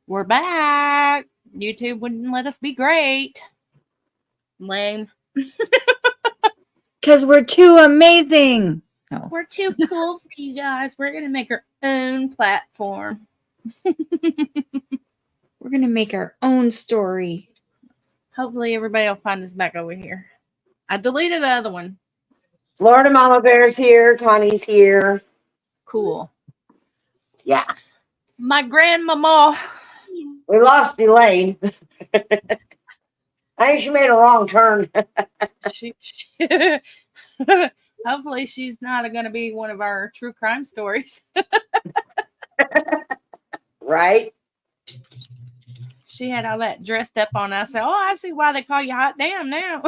We're back. YouTube wouldn't let us be great. Lame. Because we're too amazing. No. We're too cool for you guys. We're going to make our own platform. We're going to make our own story. Hopefully everybody will find us back over here. I deleted the other one. Florida Mama Bear's here. Connie's here. Cool. Yeah. My grandmama. We lost Elaine. I think she made a wrong turn. Hopefully she's not going to be one of our true crime stories. Right? She had all that dressed up on. I said, oh, I see why they call you Hot Damn now.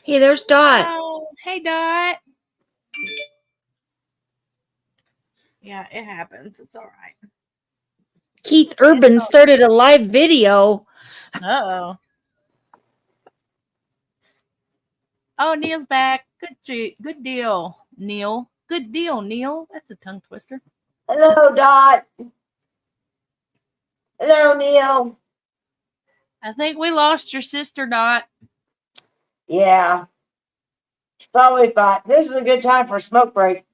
Hey, there's Dot. Oh, hey, Dot. Yeah, it happens. It's all right. Keith Urban started a live video. Uh-oh. Oh, Neil's back. Good deal, Neil. Good deal, Neil. That's a tongue twister. Hello, Dot. Hello, Neil. I think we lost your sister, Dot. Yeah. She probably thought this is a good time for a smoke break.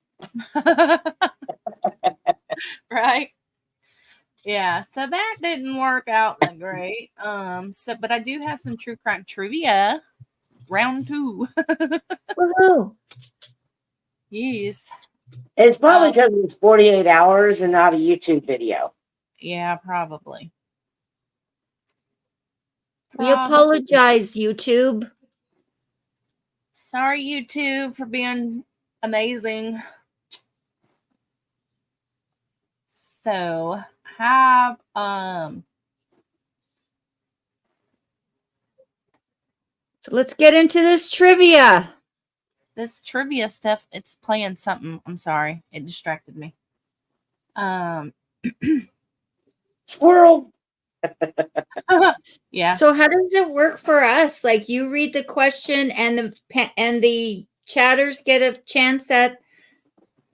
Right? Yeah, so that didn't work out that great. But I do have some true crime trivia. Round 2. Woohoo. Yes. It's probably because it's 48 hours and not a YouTube video. Yeah, probably. We apologize, YouTube. Sorry, YouTube, for being amazing. So have So let's get into this trivia. This trivia stuff, it's playing something. I'm sorry. It distracted me. Squirrel. Yeah. So how does it work for us? Like you read the question and the chatters get a chance at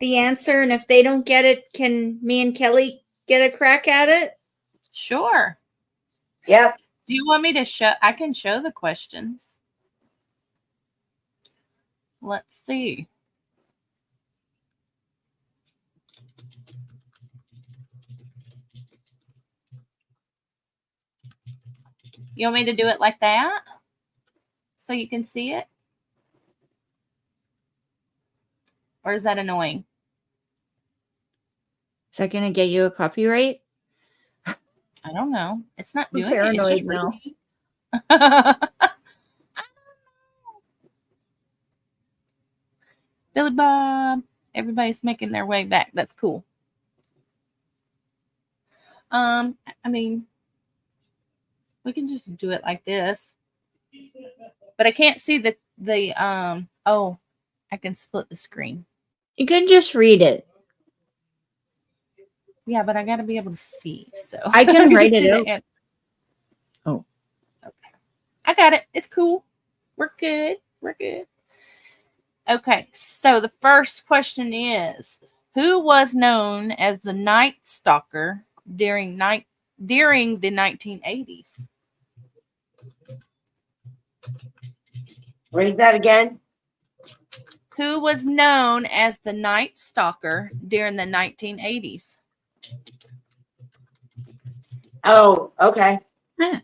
the answer, and if they don't get it, can me and Kelly get a crack at it? Sure. Yep. Do you want me to show? I can show the questions. Let's see. You want me to do it like that? So you can see it? Or is that annoying? Is that going to get you a copyright? I don't know. It's not I'm doing it. It's just now. Billy Bob. Everybody's making their way back. That's cool. I mean, we can just do it like this. But I can't see the oh, I can split the screen. You can just read it. Yeah, but I got to be able to see. So I can write it out. Oh. Okay. I got it. It's cool. We're good. We're good. Okay. So the first question is, who was known as the Night Stalker during the 1980s? Read that again. Who was known as the Night Stalker during the 1980s? Oh, okay. Huh.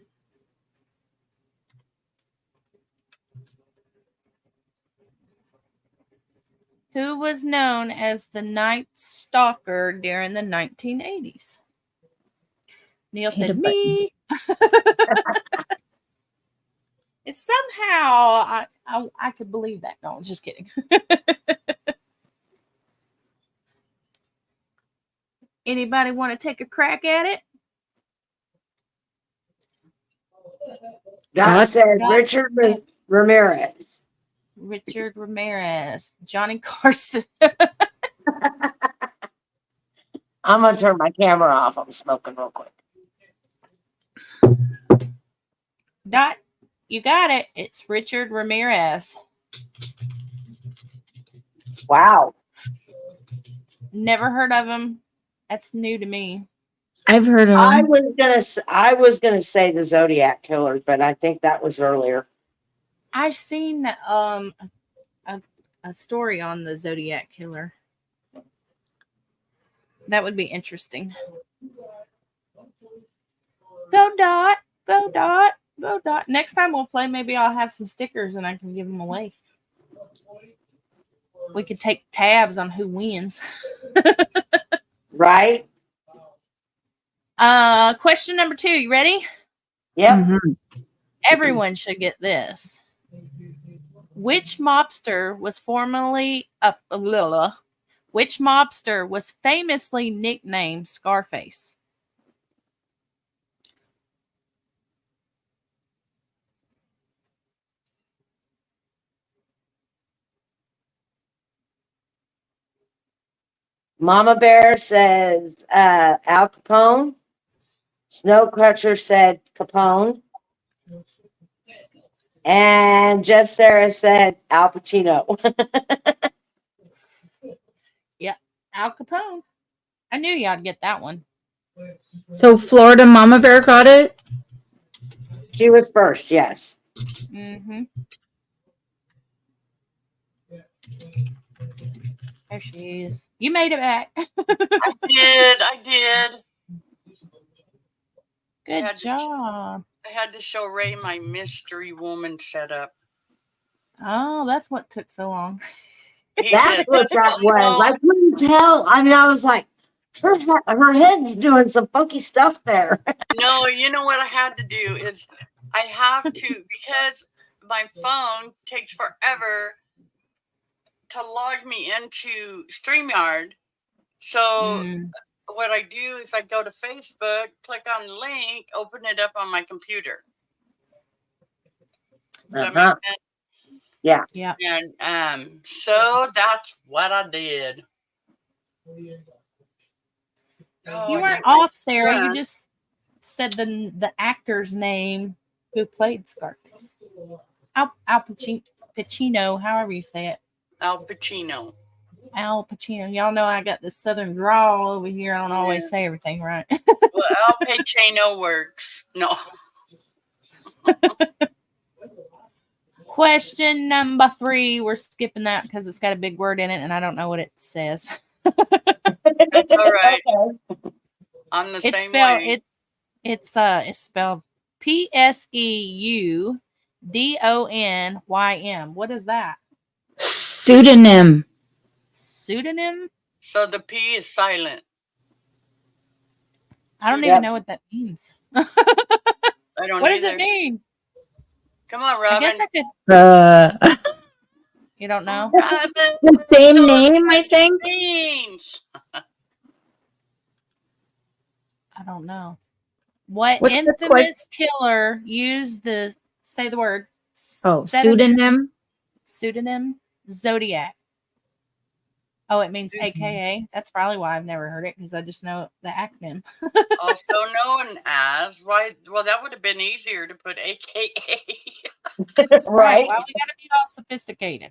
Who was known as the Night Stalker during the 1980s? Neil said, me. It's somehow I could believe that. No, just kidding. Anybody want to take a crack at it? Dot said Richard Ramirez. Richard Ramirez. Johnny Carson. I'm going to turn my camera off. I'm smoking real quick. Dot, you got it. It's Richard Ramirez. Wow. Never heard of them. That's new to me. I've heard of I them. was gonna say the Zodiac Killer, but I think that was earlier. I seen a story on the Zodiac Killer. That would be interesting. Go Dot, go Dot, go Dot. Next time we'll play, maybe I'll have some stickers and I can give them away. We could take tabs on who wins. Right? Question number 2. You ready? Yep. Mhm. Everyone should get this. Which mobster was famously nicknamed Scarface? Mama Bear says Al Capone. Snowcrusher said Capone. And Just Sarah said Al Pacino. Al Capone. I knew y'all'd get that one. So Florida Mama Bear got it? She was first, yes. Mm-hmm. There she is. You made it back. I did. Good Yeah, just- job. I had to show Ray my mystery woman setup. Oh, that's what took so long. He That's said, what that was. I couldn't tell. I mean, I was like, her head's doing some funky stuff there. no, you know what I had to do is I have to, because my phone takes forever to log me into StreamYard. So Mm. what I do is I go to Facebook, click on the link, open it up on my computer. Does that make sense? Yeah. And so that's what I did. Oh, You I weren't think my off, Sarah. You son- just said the actor's name who played Scarface. Al Pacino, however you say it. Al Pacino. Al Pacino. Y'all know I got this southern drawl over here. I don't always Yeah. say everything right. Well, Al Pacino works. No. Question number 3. We're skipping that because it's got a big word in it and I don't know what it says. That's all right. Okay. I'm the It's same spelled way. it's spelled PSEUDONYM. What is that? Pseudonym. Pseudonym? So the P is silent. I don't Yep. even know what that means. I don't What does either. it mean? Come on, I guess Robin. I could. You don't know? Robin The same knows name, what I it think. means. I don't know. What What's the infamous killer used say the word? Pseudonym. Pseudonym Zodiac. Oh, it means Mhm. AKA. That's probably why I've never heard it because I just know the acronym. Also known as, why? Well, that would have been easier to put AKA. Right. Well, we got to be all sophisticated.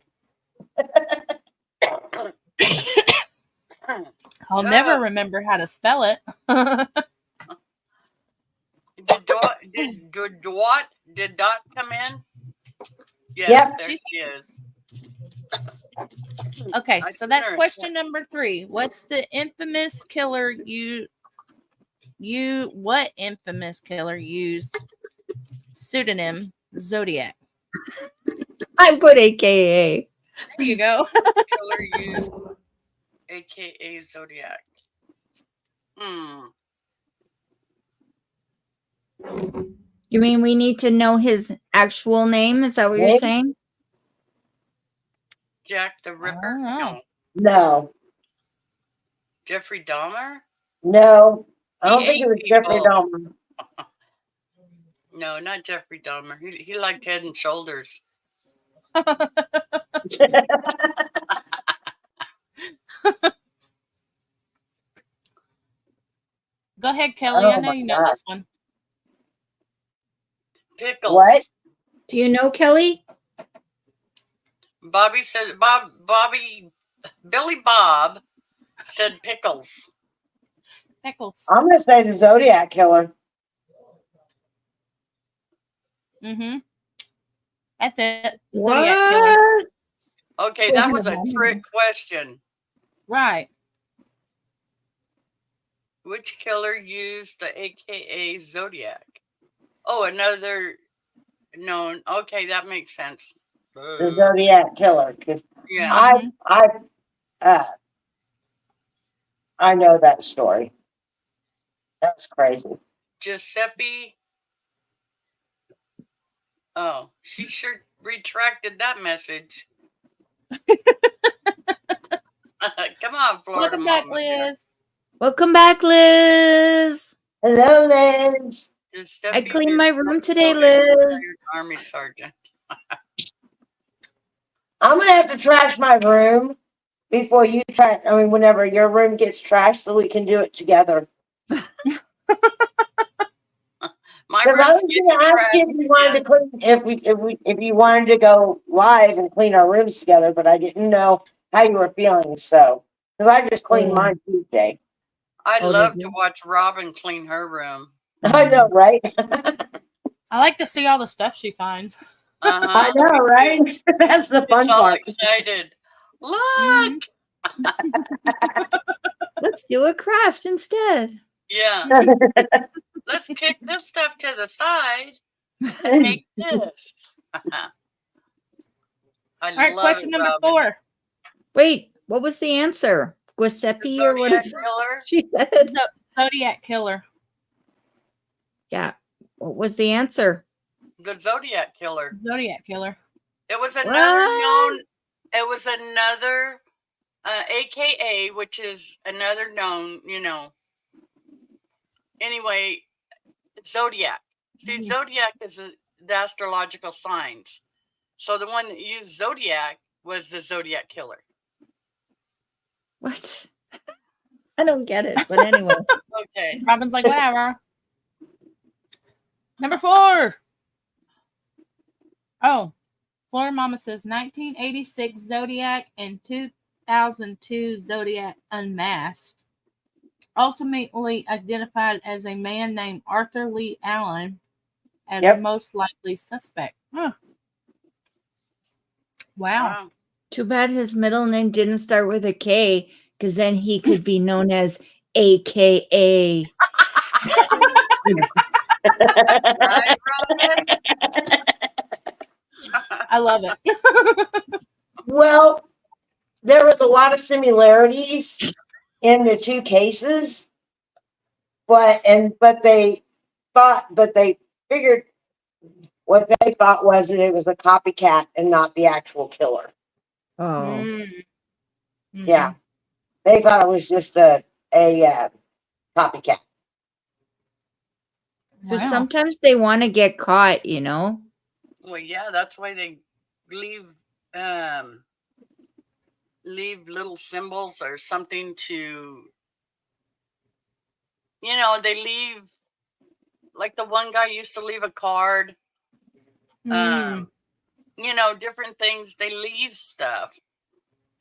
I'll never remember how to spell it. Did Dot come in? Yes, Yep. there she is. Okay, I so seen that's her. question number 3. What's the infamous killer what infamous killer used pseudonym Zodiac? I put AKA. There you go. Killer used AKA Zodiac. You mean we need to know his actual name? Is that what you're Name? saying? Jack the Ripper? don't know. No. No. Jeffrey Dahmer? No. I don't He think it was ate Jeffrey people. Dahmer. No, not Jeffrey Dahmer. He liked Head and Shoulders. Go ahead, Kelly. I Oh know my you know God. this one. Pickles. What? Do you know Kelly? Bobby says Billy Bob said Pickles. Pickles. I'm gonna say the Zodiac Killer. Mm-hmm. That's it. Zodiac Killer. What? Okay, that was a trick question. Right. Which killer used the AKA Zodiac? Oh, another known. Okay, that makes sense. The Zodiac Killer. Because Yeah. I know that story. That's crazy. Giuseppe. Oh, she sure retracted that message. Come on, Florida Welcome back, Mama dear. Liz. Welcome back, Liz. Hello, Liz. I Giuseppe cleaned my room today, Giuseppe, Liz. retired Army sergeant. I'm gonna have to trash my room before you trash. I mean, whenever your room gets trashed, so we can do it together. My Because I room's was getting gonna ask you trashed if you wanted again. to clean, if you wanted to go live and clean our rooms together, but I didn't know how you were feeling. So, because I just cleaned Oh. mine Tuesday. I Oh, love did to you? watch Robin clean her room. I know, right? I like to see all the stuff she finds. Uh-huh. I know, right? That's the fun It's all part. excited. Look! Mhm. Let's do a craft instead. Yeah. Let's kick this stuff to the side and make this. I All right, love question it, number Robin. 4. Wait, what was the answer? Giuseppe or Zodiac whatever Killer. she said? Zodiac Killer. Yeah. What was the answer? The Zodiac Killer. Zodiac Killer. It was another What? known. It was another AKA, which is another known. Anyway, Zodiac. See, Zodiac is the astrological signs. So the one that used Zodiac was the Zodiac Killer. What? I don't get it, but anyway. Okay. Robin's like, whatever. Number 4. Oh, Florida Mama says 1986 Zodiac and 2002 Zodiac Unmasked. Ultimately identified as a man named Arthur Lee Allen as Yep. most likely suspect. Huh. Wow. Wow. Too bad his middle name didn't start with a K, because then he could be known as AKA. Right, Robin? I love it. Well, there was a lot of similarities in the two cases, but they figured what they thought was that it was a copycat and not the actual killer. Oh. Mm. Mhm. Yeah, they thought it was just a copycat. So Wow. sometimes they want to get caught, you know? Well, yeah, that's why they leave little symbols or something to, they leave, like the one guy used to leave a card, Mm. different things. They leave stuff,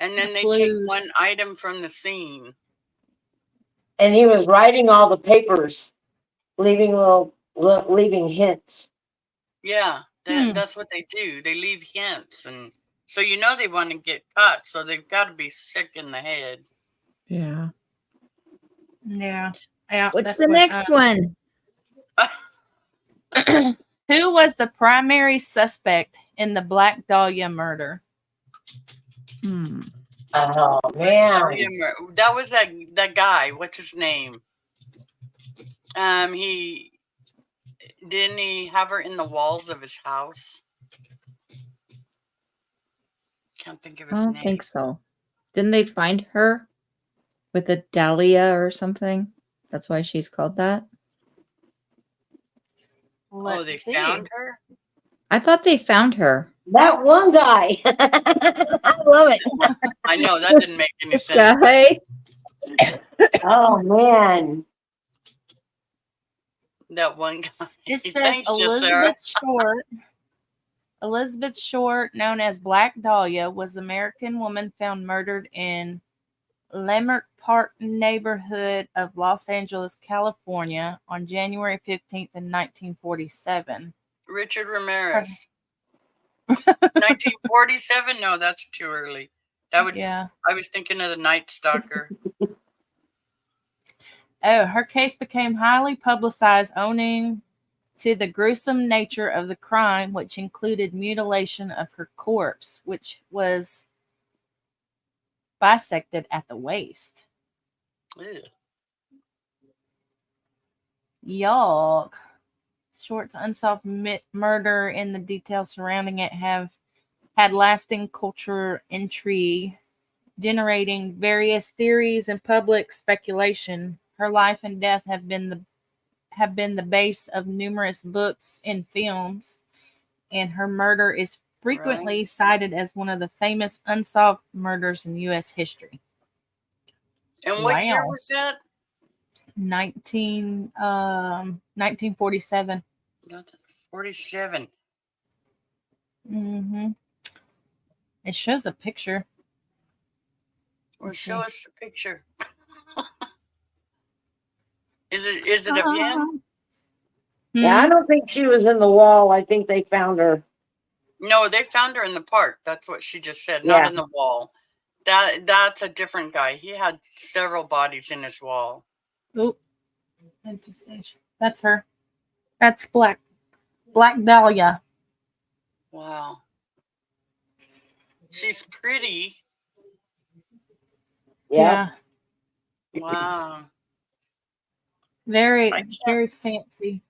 and then The they take clues. one item from the scene. And he was writing all the papers, leaving leaving hints. Yeah, Hmm. that's what they do. They leave hints, and so they want to get caught, so they've got to be sick in the head. Yeah. Yeah. Yeah. What's that's the what, next one? Who was the primary suspect in the Black Dahlia murder? Hmm. Oh man! That was that guy. What's his name? He didn't he have her in the walls of his house? Can't think of I his don't name. think so. Didn't they find her with a dahlia or something? That's why she's called that. Let's They see. found her? I thought they found her. That one guy. I love it. I know, that didn't make any This sense. guy. Oh man! That one guy. It says Thanks, Sarah. Elizabeth Short. Elizabeth Short, known as Black Dahlia, was an American woman found murdered in Leimert Park neighborhood of Los Angeles, California on January 15th in 1947. Richard Ramirez. 1947? No, that's too early. That would. Yeah. I was thinking of the Night Stalker. Oh, her case became highly publicized, owing to the gruesome nature of the crime, which included mutilation of her corpse, which was bisected at the waist. Ew. Yuck. Short's unsolved murder and the details surrounding it have had lasting cultural intrigue, generating various theories and public speculation. Her life and death have been the base of numerous books and films, and her murder is frequently cited as one of the famous unsolved murders in U.S. history. And what year Wow. was that? 1947. 47. Mm-hmm. It shows a picture. Well, Let's show see. us the picture. Is it of him? Yeah, I don't think she was in the wall. I think they found her. No, they found her in the park. That's what she just said. Yeah. Not in the wall. That's a different guy. He had several bodies in his wall. Oh, that's her. That's Black Dahlia. Wow. She's pretty. Yeah. Wow. Very, I can't- very fancy.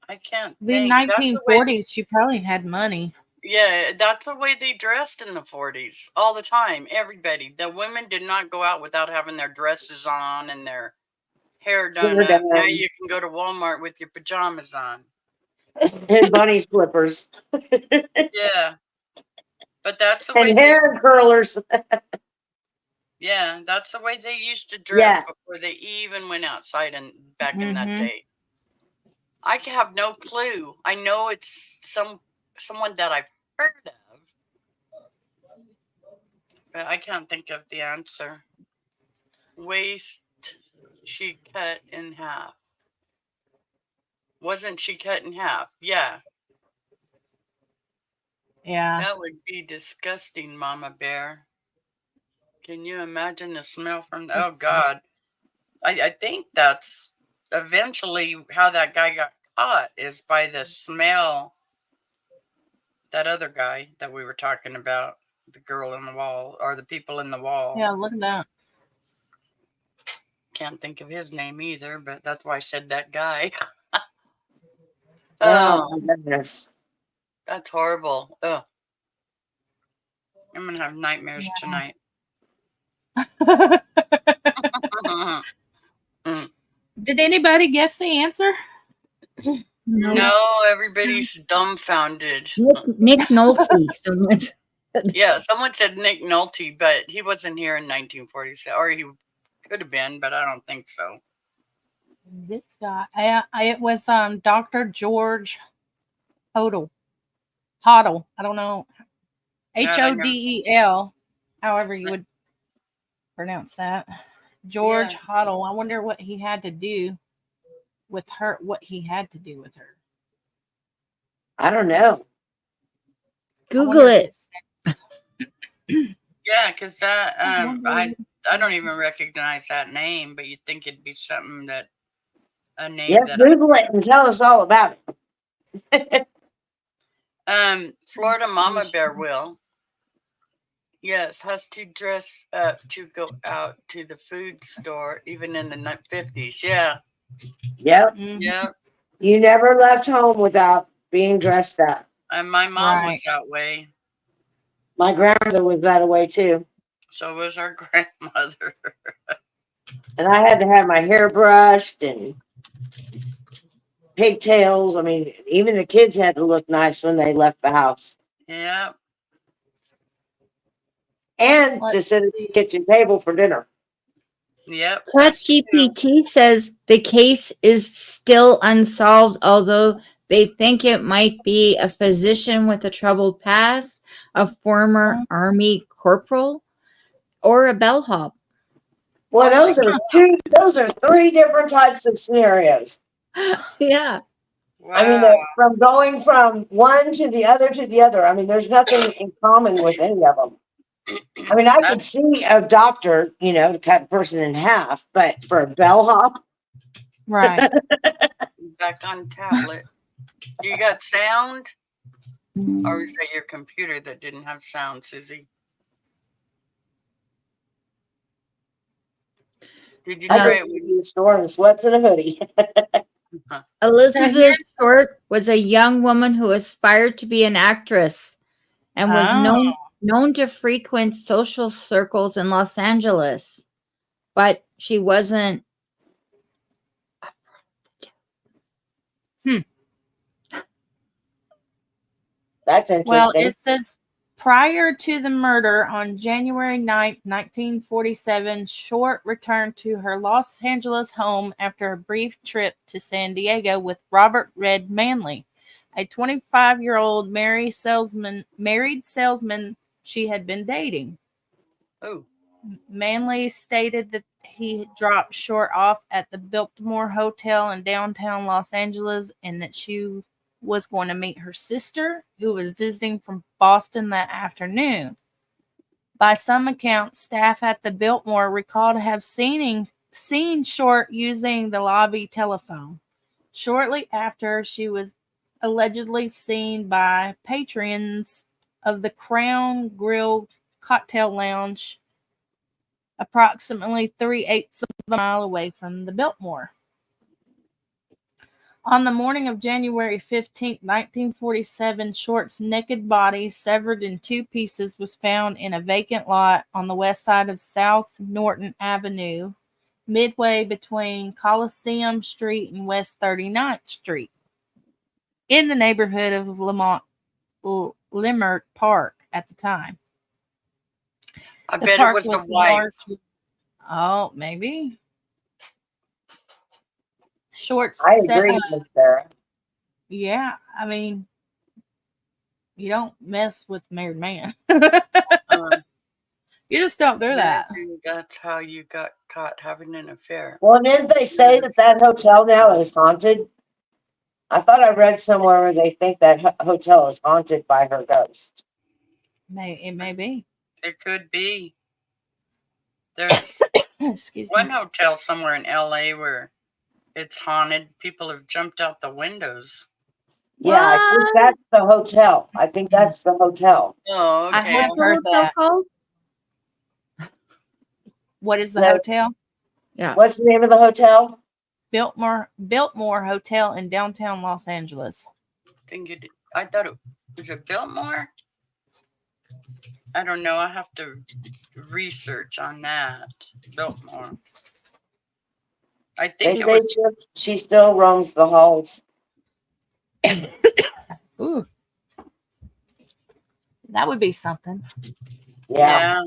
I can't The think. That's the way- 1940s, she probably had money. Yeah, that's the way they dressed in the 40s. All the time. Everybody. The women did not go out without having their dresses on and their hair done Hair up. done. Now you can go to Walmart with your pajamas on. And bunny slippers. Yeah. But that's the way And they, hair curlers. yeah, that's the way they used to dress Yeah. before they even went outside and back in that Mhm. day. I have no clue. I know it's someone that I've heard of, but I can't think of the answer. Waist she cut in half. Wasn't she cut in half? Yeah. Yeah. That would be disgusting, Mama Bear. Can you imagine the smell from? Oh God, I think that's eventually how that guy got caught is by the smell. That other guy that we were talking about, the girl in the wall or the people in the wall. Yeah, look at that. Can't think of his name either, but that's why I said that guy. Oh, my goodness. That's horrible. Ugh. I'm gonna have nightmares tonight. Did anybody guess the answer? No, everybody's dumbfounded. Nick Nolte. Someone- Yeah, someone said Nick Nolte, but he wasn't here in 1947, or he could have been, but I don't think so. This guy. It was Dr. George Hodel. I don't know. Yeah, I know. Hodel. However you would pronounce that. George Hodel. I wonder what he had to do with her. I don't know. I Google wonder if it. says- Yeah, because that I don't even recognize that name, but you'd think it'd be something that a name Yes, that Google it and tell us all about it. Florida Mama Bear will. Yes, has to dress up to go out to the food store, even in the 50s. Yeah, Yep. Mhm. yeah. You never left home without being dressed up. And my mom was Right. that way. My grandmother was that way too. So was our grandmother. And I had to have my hair brushed and pigtails. I mean, even the kids had to look nice when they left the house. Yeah. And to Let's sit at see. the kitchen table for dinner. Yep. us too. ChatGPT says the case is still unsolved, although they think it might be a physician with a troubled past, a former Army corporal, or a bellhop. Well, Oh my those are three different types of scenarios. Yeah. I mean, Wow. from going from one to the other to the other. I mean, there's nothing in common with any of them. I mean, I could see a doctor, to cut a person in half, but for a bellhop, Right. Back on tablet. You got sound? Or is that your computer that didn't have sound, Susie? Did you I try go it with to the store in sweats and a hoodie. Elizabeth here's- Short was a young woman who aspired to be an actress and was Oh. known to frequent social circles in Los Angeles, but she wasn't. That's Well, interesting. it says prior to the murder on January 9th, 1947, Short returned to her Los Angeles home after a brief trip to San Diego with Robert Red Manley, a 25-year-old married salesman she had been dating. Oh, Manley stated that he had dropped Short off at the Biltmore Hotel in downtown Los Angeles and that she was going to meet her sister, who was visiting from Boston that afternoon. By some accounts, staff at the Biltmore recalled to have seen Short using the lobby telephone. Shortly after, she was allegedly seen by patrons of the Crown Grill Cocktail Lounge approximately 3/8 of a mile away from the Biltmore. On the morning of January 15, 1947, Short's naked body, severed in two pieces, was found in a vacant lot on the west side of South Norton Avenue, midway between Coliseum Street and West 39th Street, in the neighborhood of Limerick Park at the time. I The bet it park was the wife. Oh, maybe. Short's I agree with Sarah. yeah, I mean, you don't mess with a married man. You just don't do that. Imagine that's how you got caught having an affair. Well, didn't they say that hotel now is haunted? I thought I read somewhere where they think that hotel is haunted by her ghost. It may be. It could be. There's Excuse one me. hotel somewhere in LA where it's haunted. People have jumped out the windows. Yeah, I think What? that's the hotel. I think that's the hotel. Oh, I okay. have What's the heard hotel that. called? What is the Yeah. hotel? Yeah. What's the name of the hotel? Biltmore Hotel in downtown Los Angeles. I thought it was it Biltmore? I don't know. I have to research on that. Biltmore. I think They it say was. she still roams the halls. Ooh. That would be something. Yeah. Yeah.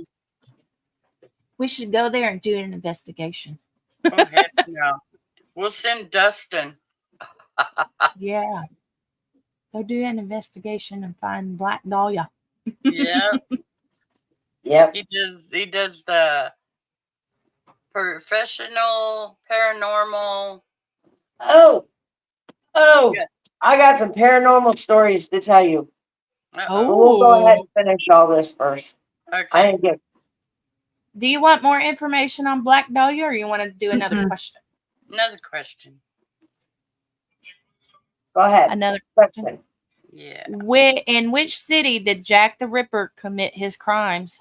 We should go there and do an investigation. Oh, heck no. We'll send Dustin. Yeah. Go do an investigation and find Black Dahlia. Yeah. Yep. He does the professional paranormal. Oh. Yeah. I got some paranormal stories to tell you. Uh-oh. But we'll go ahead and finish all this first. I Okay. didn't get. Do you want more information on Black Dahlia or you want to do another Mm-mm. question? Another question. Go ahead. Another Question. Yeah. In which city did Jack the Ripper commit his crimes?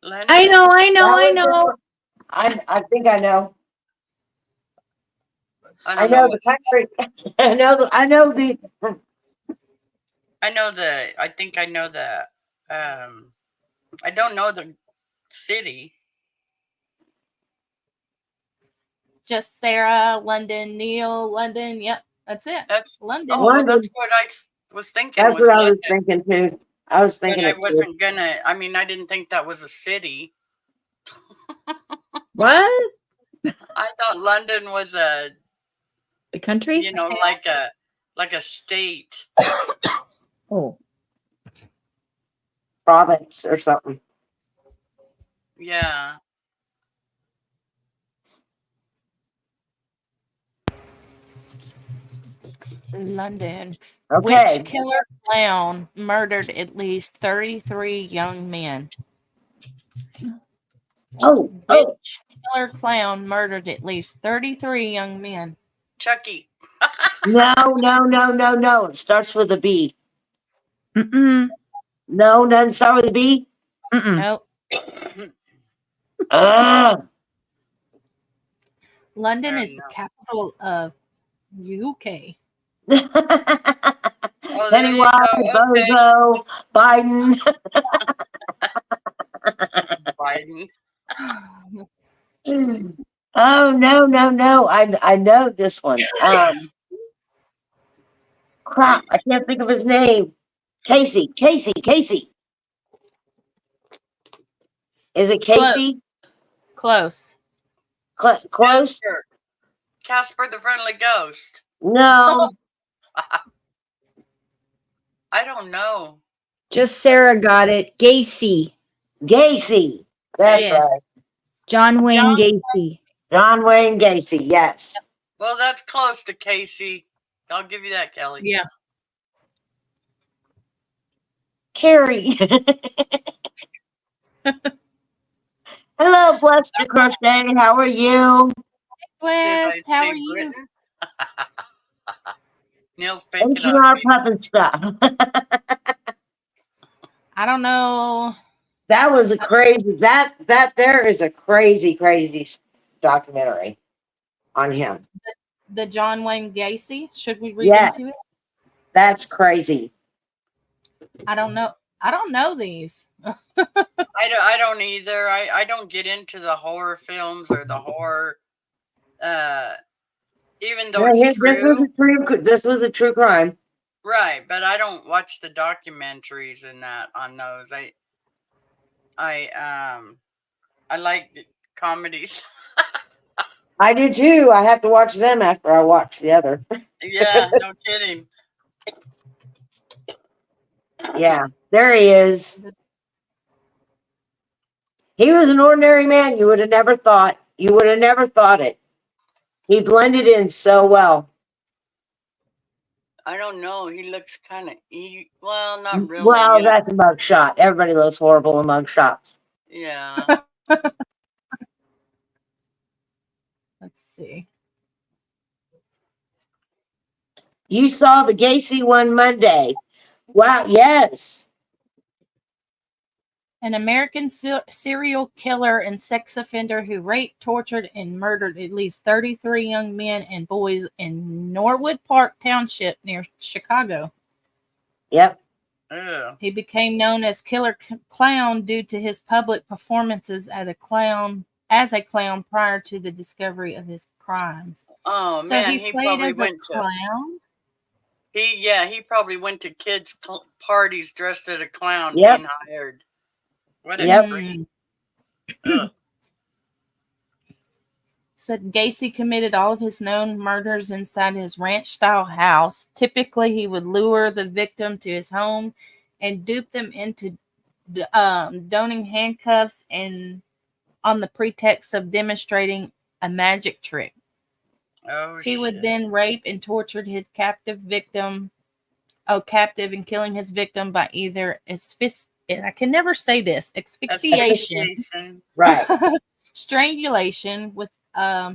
London. I know. I think I know. I I don't know know what. the country. I know the. I know the. I think I know the. I don't know the city. Just Sarah, London, Neil, London. Yep, that's it. That's London. Oh, well, London. that's what I was thinking. That's Was what I was London. thinking too. I was But thinking I it too. wasn't gonna. I mean, I didn't think that was a city. What? I thought London was a, The country? like a state. Oh. Province or something. Yeah. London. Okay. Which killer clown murdered at least 33 young men? Oh, Which killer clown murdered at least 33 young men? Chucky. no. It starts with a B. Mm-mm. No, doesn't start with a B. Mm-mm. Nope. London I is the don't capital of UK. Oh, there you Pennywise, go. Okay. Bozo, Biden. Biden. Oh no. I know this one. Crap, I can't think of his name. Casey. Is it Casey? Close. Close? Casper the Friendly Ghost. No. I don't know. Just Sarah got it. Gacy. Gacy. That's Yes. right. John Wayne John- Gacy. John Wayne Gacy. Yes. Well, that's close to Casey. I'll give you that, Kelly. Yeah. Carrie. Hello, Blessed Crochet. How are you? Should I West, how say are you? Britain? Neil's picking H&R up. Puffin stuff. I don't know. That was a crazy, that there is a crazy documentary on him. The John Wayne Gacy. Should we read Yes. into it? That's crazy. I don't know. I don't know these. I don't either. I don't get into the horror films or the horror. Even though it's true, This was a true crime. right? But I don't watch the documentaries and that on those. I like comedies. I do too. I have to watch them after I watch the other. Yeah, no kidding. Yeah, there he is. He was an ordinary man. You would have never thought. You would have never thought it. He blended in so well. I don't know. He looks kind of well, not really. Well, yeah. that's a mug shot. Everybody looks horrible in mug shots. Yeah. Let's see. You saw the Gacy one Monday. Wow, yes. An American serial killer and sex offender who raped, tortured, and murdered at least 33 young men and boys in Norwood Park Township near Chicago. Yep. Ew. He became known as Killer Clown due to his public performances as a clown prior to the discovery of his crimes. Oh So man, he he played probably as a went to clown. he probably went to kids' parties dressed as a clown, Yep. being hired. What a Yep. freak. Said Gacy committed all of his known murders inside his ranch-style house. Typically, he would lure the victim to his home and dupe them into donning handcuffs and on the pretext of demonstrating a magic trick. Oh He would shit. then rape and torture his captive and killing his victim by either I can never say this, asphyxiation, Asphyxiation. Right. strangulation with a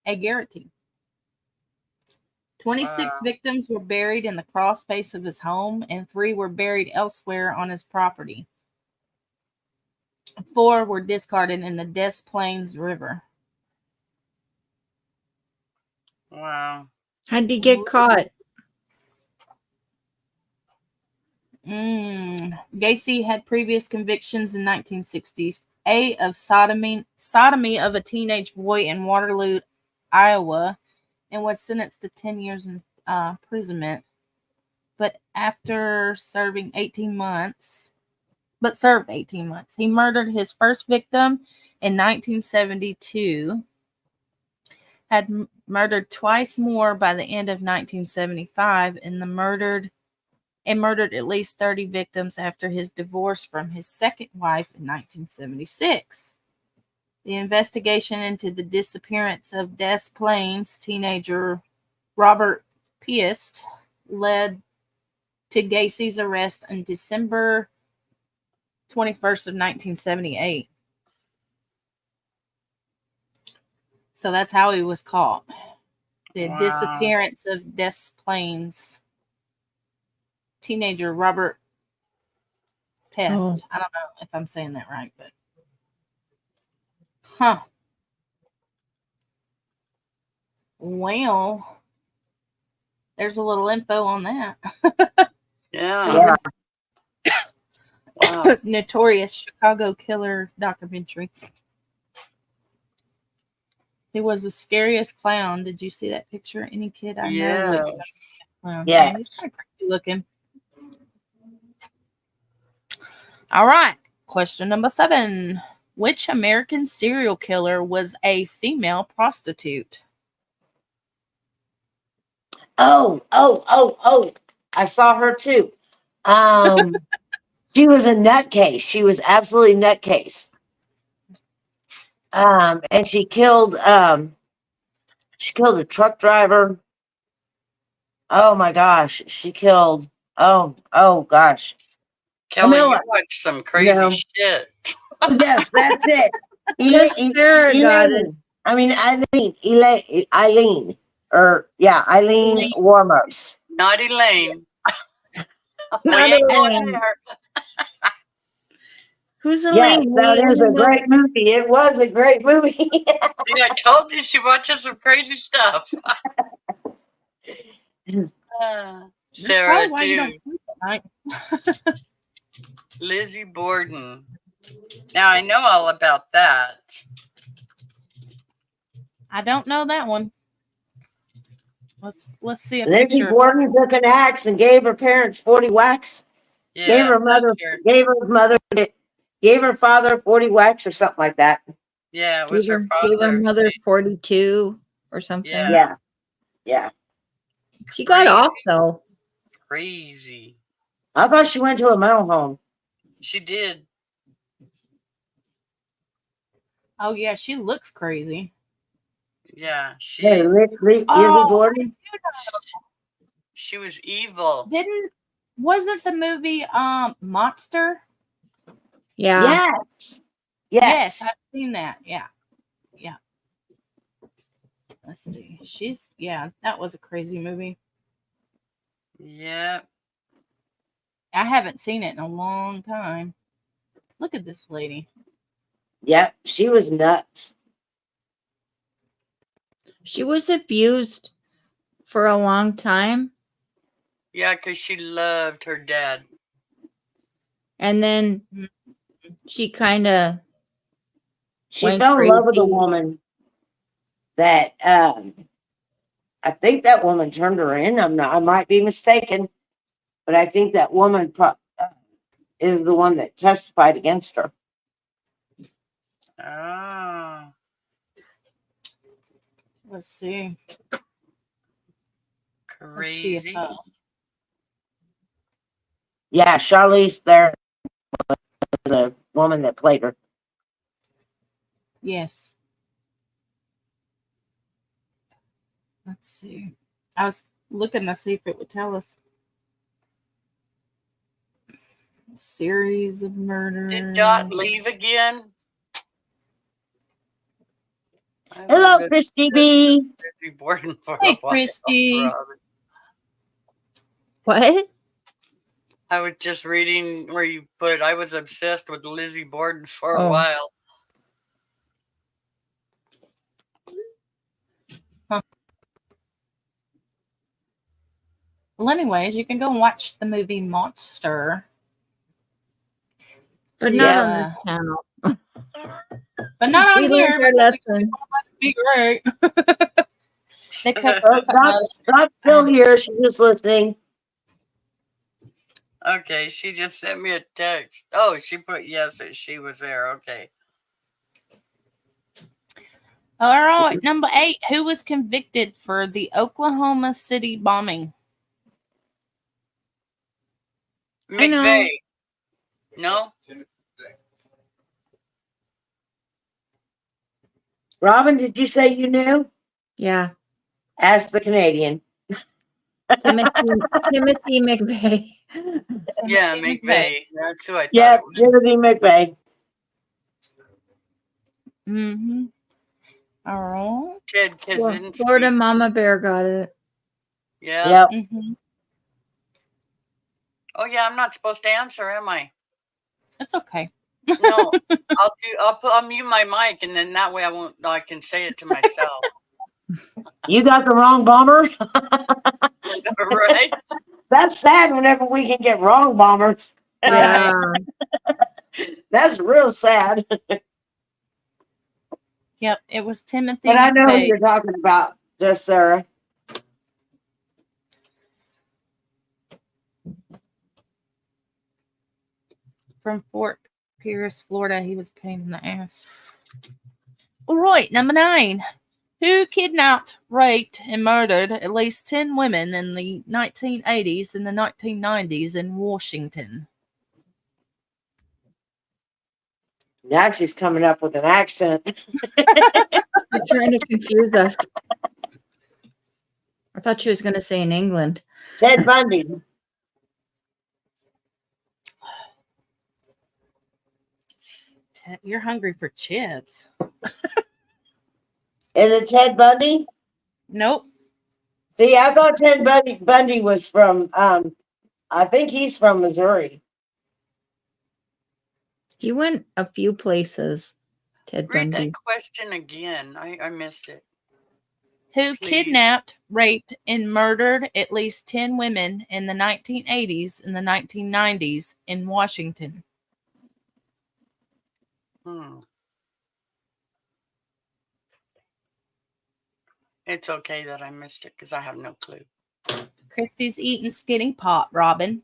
guillotine. 26 Wow. victims were buried in the crawl space of his home, and 3 were buried elsewhere on his property. 4 were discarded in the Des Plaines River. Wow. How'd he get caught? Gacy had previous convictions in 1960s. A of sodomy of a teenage boy in Waterloo, Iowa, and was sentenced to 10 years in imprisonment. But after serving 18 months, he murdered his first victim in 1972. Had murdered twice more by the end of 1975, and murdered at least 30 victims after his divorce from his second wife in 1976. The investigation into the disappearance of Des Plaines teenager Robert Piest led to Gacy's arrest on December 21st of 1978. So that's how he was caught. The Wow. disappearance of Des Plaines teenager Robert Pest. Oh. I don't know if I'm saying that right, but huh. Well, there's a little info on that. Yeah. Yeah. Wow. Notorious Chicago killer documentary. He was the scariest clown. Did you see that picture? Any kid I know? Like, Yes. clown. Yes. He's kind of creepy looking. All right. Question number 7. Which American serial killer was a female prostitute? Oh. I saw her too. She was a nutcase. She was absolutely nutcase. And she killed a truck driver. Oh my gosh. She killed, oh gosh. Kelly, know you what? watch some crazy No. shit. Yes, that's it. Just Sarah got it. I mean, Eileen. Eileen Warmos. Not Elaine. Not We ain't going Elaine. there. Who's Yes, Elaine? that is a great movie. It was a great movie. See, I told you she watches some crazy stuff. Sarah, Probably why you too. don't sleep at night. Lizzie Borden. Now I know all about that. I don't know that one. Let's see a Lizzie picture. Borden took an axe and gave her parents 40 whacks. Yeah, Gave her father 40 whacks or something like that. Yeah, it was Gave her her father. mother 42 or something. Yeah. Yeah. She got Crazy. off though. Crazy. I thought she went to a mental home. She did. Oh yeah, she looks crazy. Yeah, she Hey, Lizzie Oh, Borden. she was evil. Wasn't the movie Monster? Yeah. Yes. Yes, Yes. I've seen that. Yeah. Let's see. That was a crazy movie. Yeah. I haven't seen it in a long time. Look at this lady. Yep. She was nuts. She was abused for a long time. Yeah, because she loved her dad. And then she kind of She went fell in love with a crazy. woman that I think that woman turned her in. I might be mistaken, but I think that woman is the one that testified against her. Oh. Let's see. Crazy. Yeah, Charlize Theron was the woman that played her. Yes. Let's see. I was looking to see if it would tell us. A series of murders. Did Dot leave again? Hello, Christy B. Lizzie Borden for Hey, a while, Christy. Robin. What? I was just reading where you put, I was obsessed with Lizzie Borden for a Oh. while. Well, anyways, you can go and watch the movie Monster. But To, not on this channel. But not on We here. learned our because lesson. it would be great. They cut Dot's still here. She's just listening. Okay, she just sent me a text. Oh, she put yes that she was there. Okay. All right, number 8. Who was convicted for the Oklahoma City bombing? I know. McVeigh. No? Robin, did you say you knew? Yeah. Ask the Canadian. Timothy McVeigh. Yeah, Timothy McVeigh. That's who I thought Yeah, it was. Timothy McVeigh. Mm-hmm. All right. Ted Kaczynski. Florida Mama Bear got it. Yeah. Yep. Mm-hmm. Oh yeah, I'm not supposed to answer, am I? It's okay. No. I'll mute my mic, and then that way I can say it to myself. You got the wrong bomber. Right? That's sad whenever we can get wrong bombers. Yeah. That's real sad. Yep, it was Timothy But I know who McVeigh you're talking about, just Sarah. from Fort Pierce, Florida. He was a pain in the ass. All right, number 9. Who kidnapped, raped, and murdered at least 10 women in the 1980s and the 1990s in Washington? Now she's coming up with an accent. You're trying to confuse us. I thought she was going to say in England. Ted Bundy. You're hungry for chips. Is it Ted Bundy? Nope. See, I thought Ted Bundy was from, I think he's from Missouri. He went a few places, Ted Read Bundy. that question again. I missed it. Who Please. kidnapped, raped, and murdered at least 10 women in the 1980s and the 1990s in Washington? It's okay that I missed it because I have no clue. Christy's eating skinny pop, Robin.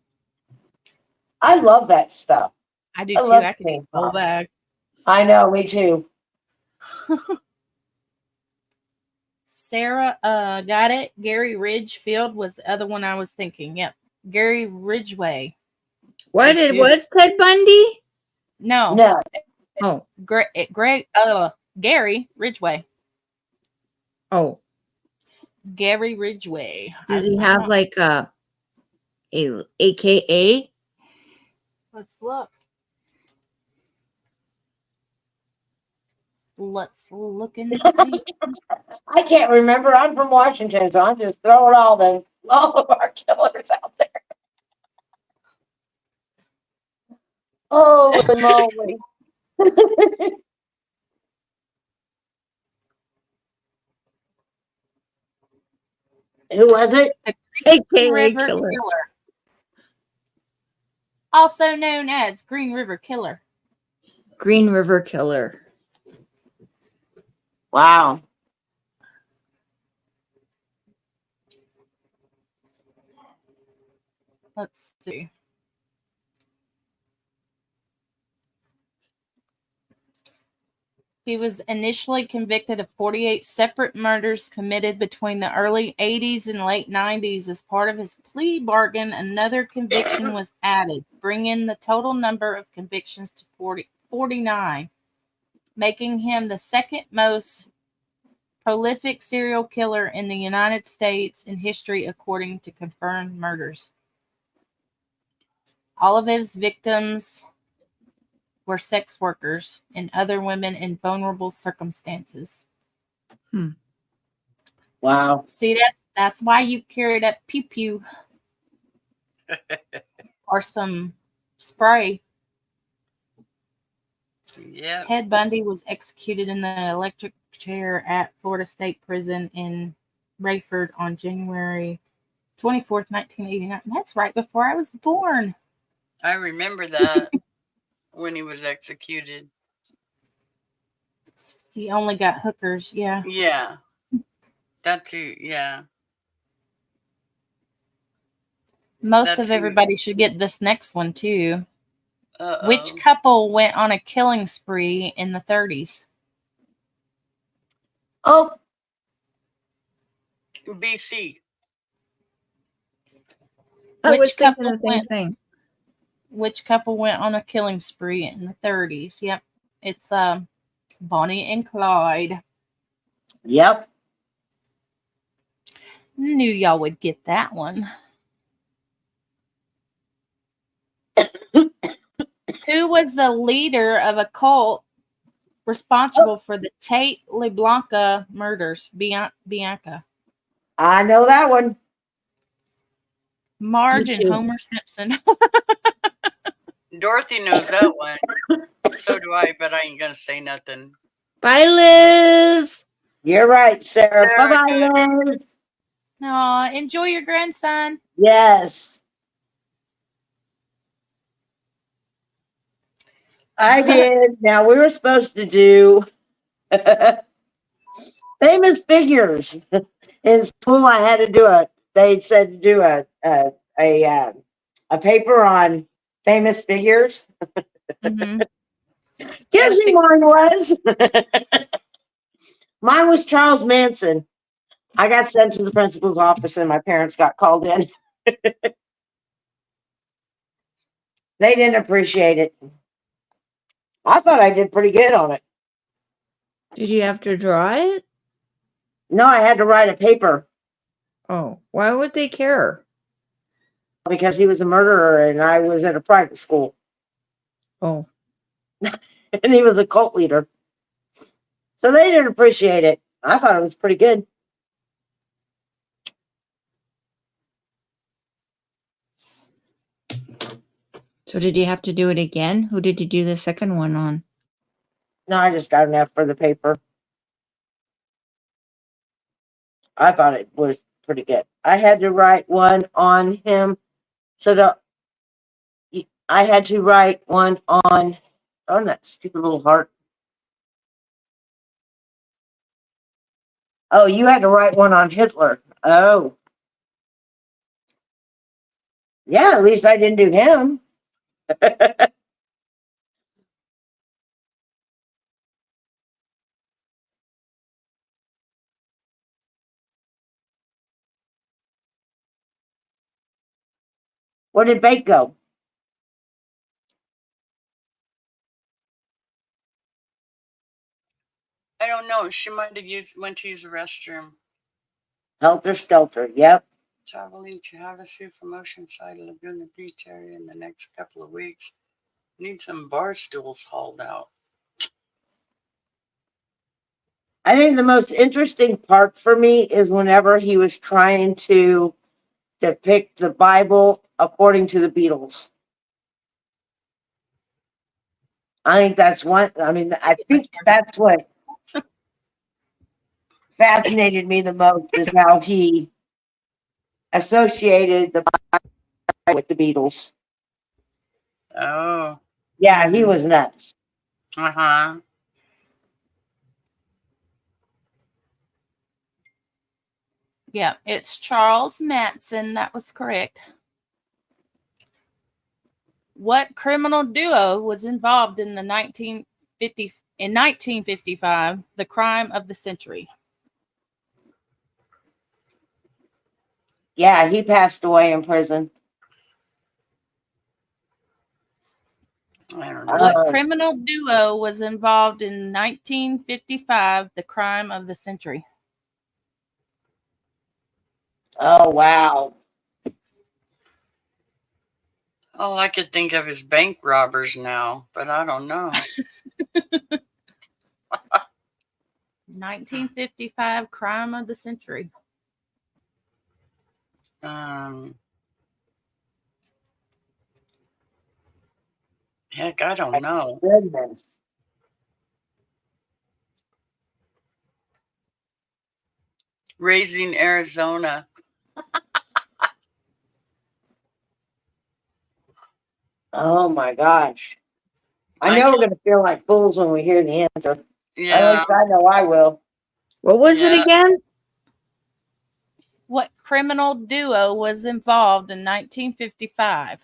I love that stuff. I do I too. love I can eat skinny a whole pop. bag. I know, me too. Sarah got it. Gary Ridgefield was the other one I was thinking. Yep. Gary Ridgway. What? It was Ted Bundy? No. No. Oh. Gary Ridgway. Oh. Gary Ridgway. Does he have like a AKA? Let's look. Let's look and see. I can't remember. I'm from Washington, so I'm just throwing all of our killers out there. Holy moly. Who was it? AKA River killer. Killer. Also known as Green River Killer. Green River Killer. Wow. Let's see. He was initially convicted of 48 separate murders committed between the early 80s and late 90s. As part of his plea bargain, another conviction was added, bringing the total number of convictions to 49, making him the second most prolific serial killer in the United States in history, according to confirmed murders. All of his victims were sex workers and other women in vulnerable circumstances. Wow. See, that's why you carry that pew pew or some spray. Yeah. Ted Bundy was executed in the electric chair at Florida State Prison in Rayford on January 24th, 1989. That's right before I was born. I remember that when he was executed. He only got hookers, yeah. Yeah. That too, yeah. Most That of too. everybody should get this next one, too. Uh-oh. Which couple went on a killing spree in the 30s? Oh, BC. I Which was thinking couple the same went- thing. Which couple went on a killing spree in the 30s? Yep. It's Bonnie and Clyde. yep. Knew y'all would get that one. Who was the leader of a cult responsible for the Tate LeBlanca murders? Bianca. I know that one. Marge Me and too. Homer Simpson. Dorothy knows that one. So do I, but I ain't gonna say nothing. Bye, Liz. You're right, Sarah. Sarah, Bye-bye, good. Liz. Aw, enjoy your grandson. Yes. I did. Now we were supposed to do famous figures. In school, I had to do they said to do a paper on famous figures. Mm-hmm. Guess who mine was? Mine was Charles Manson. I got sent to the principal's office and my parents got called in. They didn't appreciate it. I thought I did pretty good on it. Did you have to draw it? No, I had to write a paper Oh, why would they care? because he was a murderer and I was at a private school Oh, and he was a cult leader. So they didn't appreciate it. I thought it was pretty good. so did you have to do it again? Who did you do the second one on? No, I just got an F for the paper. I thought it was pretty good. I had to write one on him. I had to write one on that stupid little heart. Oh, you had to write one on Hitler. Oh. Yeah, at least I didn't do him. Where did Bake go? I don't know. She might have went to use the restroom. Helter Skelter. Yep. Traveling to Havasu from Oceanside, Laguna Beach area in the next couple of weeks. Need some bar stools hauled out. I think the most interesting part for me is whenever he was trying to depict the Bible according to the Beatles. I think that's one. I mean, I think that's what fascinated me the most is how he associated the Bible with the Beatles. Oh. Yeah, he was nuts. Uh-huh. Yeah, it's Charles Manson. That was correct. What criminal duo was involved in the 1955, the crime of the century? Yeah, he passed away in prison. I don't know. What criminal duo was involved in 1955, the crime of the century? Oh, wow. All I could think of is bank robbers now, but I don't know. 1955, crime of the century. Heck, I don't know. Goodness. Raising Arizona. Oh, my gosh. I know we're going to feel like fools when we hear the answer. At Yeah. least I know I will. what was it Yeah. again? What criminal duo was involved in 1955,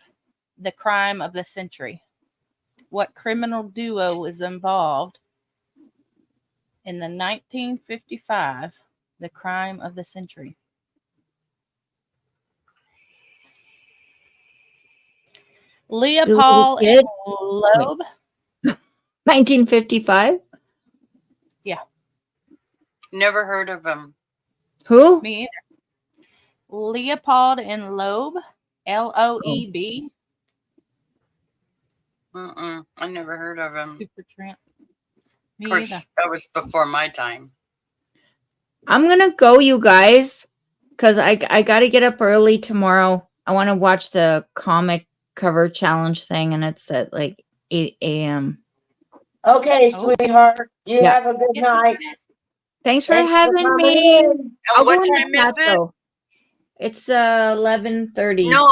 the crime of the century? What criminal duo was involved in the 1955, the crime of the century? Leah The little Paul and kid? Loeb. 1955? Never heard of them. Who? Me either. Leopold and Loeb, Loeb, I never heard of him. Supertramp. Of Me course, either. that was before my time. I'm gonna go, you guys, because I gotta get up early tomorrow. I want to watch the comic cover challenge thing, and it's at like 8 a.m. Okay, Oh. sweetheart. You Yeah. have a good Get some night. rest. Thanks for Thanks for having coming me. in. And I'll what go in the time is chat, it? though. It's 11:30. No.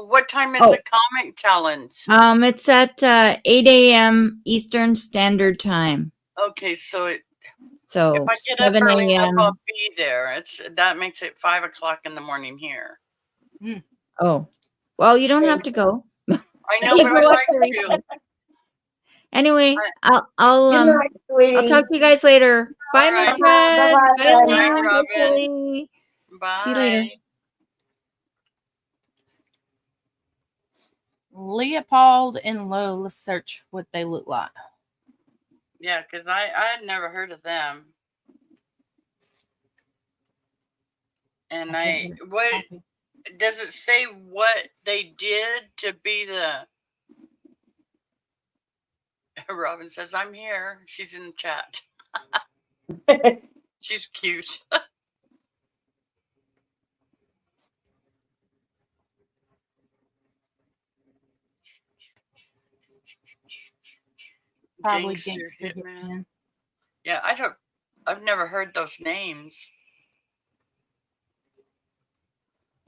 What time is Oh. the comic challenge? It's at 8 a.m. Eastern Standard Time. Okay, so if So I get up 7 early enough, a.m. I'll be there. That makes it 5 o'clock in the morning here. Oh, well, you don't So- have to go. I know, You but go I'd up like early. to. Anyway, I- I'll Good night, sweetie. I'll talk to you guys later. Bye, All Miss right. Fred. Bye-bye. Bye, Bye, Lynn. Bye, Robin. Kelly. Bye. See you later. Leopold and Loeb. Let's search what they look like. Yeah, because I had never heard of them. And what Copy. does it say what they did to be the Robin says, I'm here. She's in the chat. She's cute. Probably Gangster Gangster Hitman. Hitman. Yeah, I've never heard those names.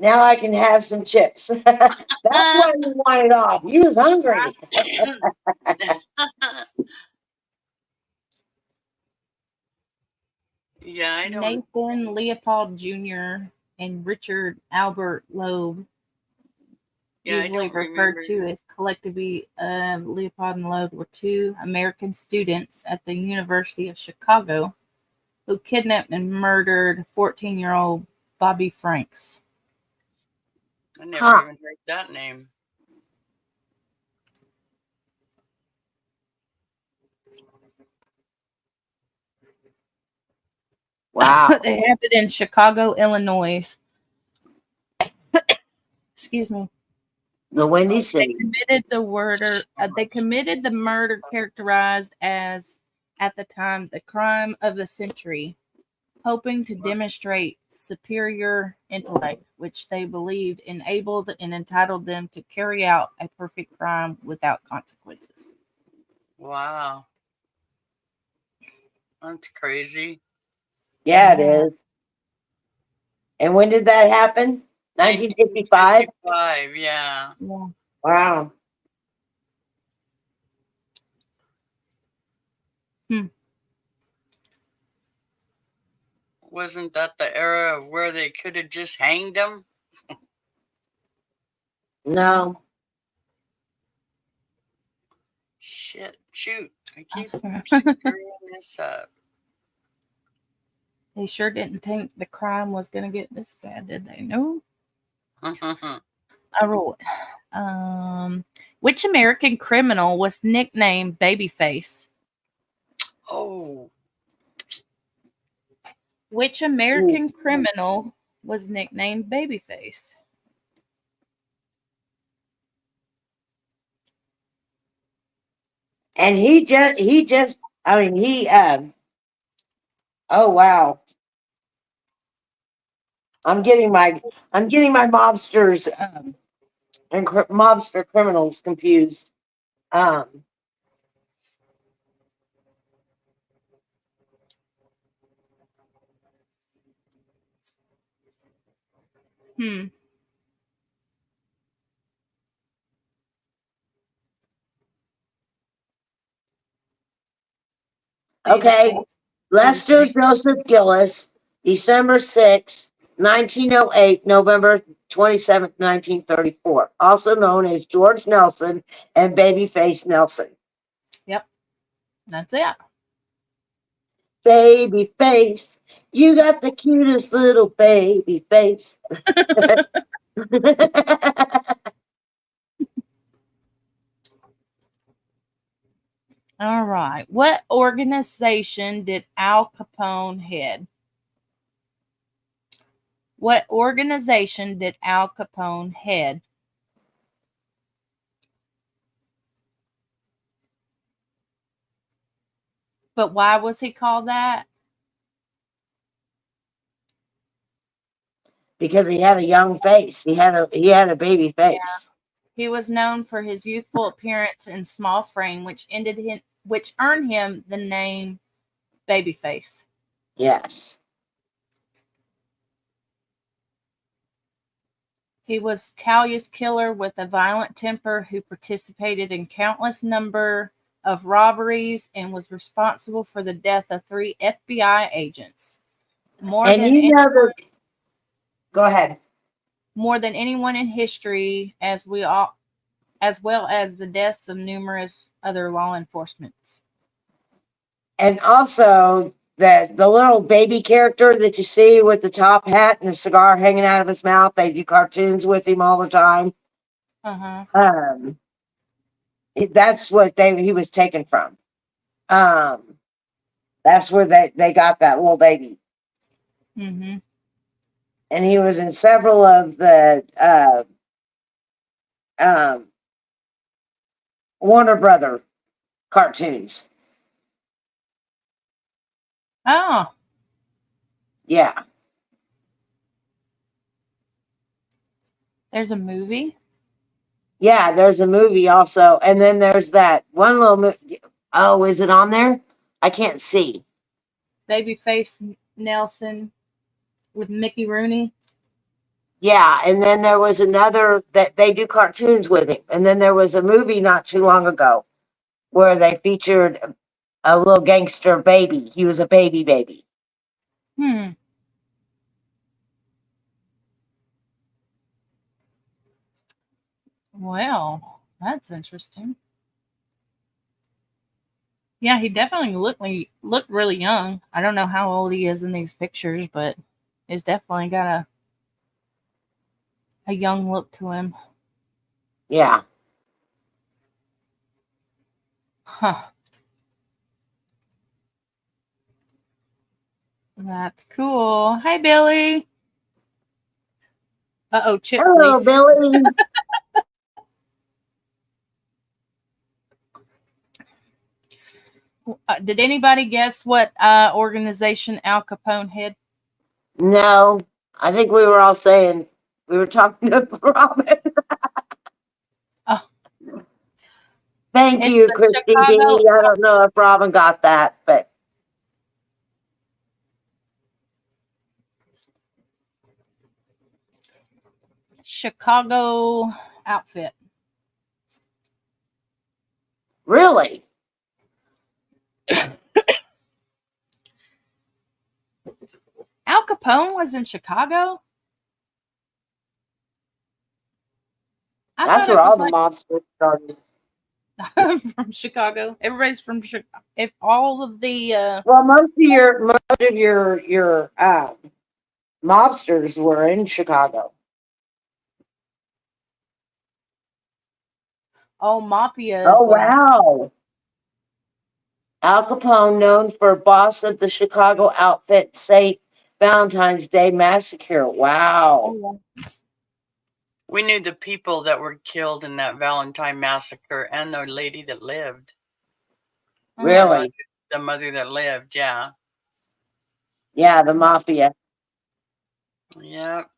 Now I can have some chips. That's why you wanted off. You was hungry. Yeah, I don't. Nathan Leopold Jr. and Richard Albert Loeb, Yeah, I usually don't referred remember. to as collectively Leopold and Loeb, were two American students at the University of Chicago who kidnapped and murdered 14-year-old Bobby Franks. I never Huh. even heard that name. Wow. They happened in Chicago, Illinois. Excuse me. The Windy They City. committed the murder. They committed the murder characterized as, at the time, the crime of the century, hoping to demonstrate superior intellect, which they believed enabled and entitled them to carry out a perfect crime without consequences. Wow. That's crazy. Yeah, it is. And when did that happen? 1955? 1955, yeah. Yeah. Wow. Wasn't that the era where they could have just hanged him? No. Shit, shoot. I keep screwing this up. They sure didn't think the crime was going to get this bad, did they? No. I roll it. Which American criminal was nicknamed Babyface? Oh, Which American criminal was nicknamed Babyface? And oh wow. I'm getting my mobsters and mobster criminals confused. Okay. Babyface. Lester Babyface. Joseph Gillis, December 6, 1908, November 27th, 1934. Also known as George Nelson and Babyface Nelson. Yep. That's it. Babyface, you got the cutest little baby face. All right. What organization did Al Capone head? What organization did Al Capone head? But why was he called that? Because he had a young face. He had a baby face. Yeah. He was known for his youthful appearance and small frame, which earned him the name Babyface. Yes. He was Callous killer with a violent temper who participated in countless number of robberies and was responsible for the death of 3 FBI agents. More And than you know the. Go ahead. more than anyone in history, as well as the deaths of numerous other law enforcement. And also that the little baby character that you see with the top hat and the cigar hanging out of his mouth, they do cartoons with him all the time. Uh-huh. That's what he was taken from. That's where they got that little baby. Mm-hmm. And he was in several of the Warner Brother cartoons. Oh, Yeah. there's a movie? Yeah, there's a movie also. And then there's that one little movie. Oh, is it on there? I can't see. Babyface Nelson with Mickey Rooney. Yeah, and then there was another that they do cartoons with him. And then there was a movie not too long ago where they featured a little gangster baby. He was a baby. Well, that's interesting. Yeah, he definitely looked really young. I don't know how old he is in these pictures, but he's definitely got a young look to him. Yeah. Huh. That's cool. Hi, Billy. Uh-oh, Chip, Hello, please. Billy. Did anybody guess what organization Al Capone had? No, I think we were all saying we were talking to Robin. Oh. Thank It's you, the Christy B. Chicago- I don't know if Robin got that, but Chicago outfit. really? Al Capone was in Chicago? I That's thought it where all was the mobsters started. from Chicago. Everybody's from Chicago. If all of the Well, most of your mobsters were in Chicago. mafia. Oh, wow. Al Capone, known for boss of the Chicago outfit St. Valentine's Day Massacre. Wow. We knew the people that were killed in that Valentine massacre and the lady that lived. Really? The mother that lived, yeah. Yeah, the mafia. Yep.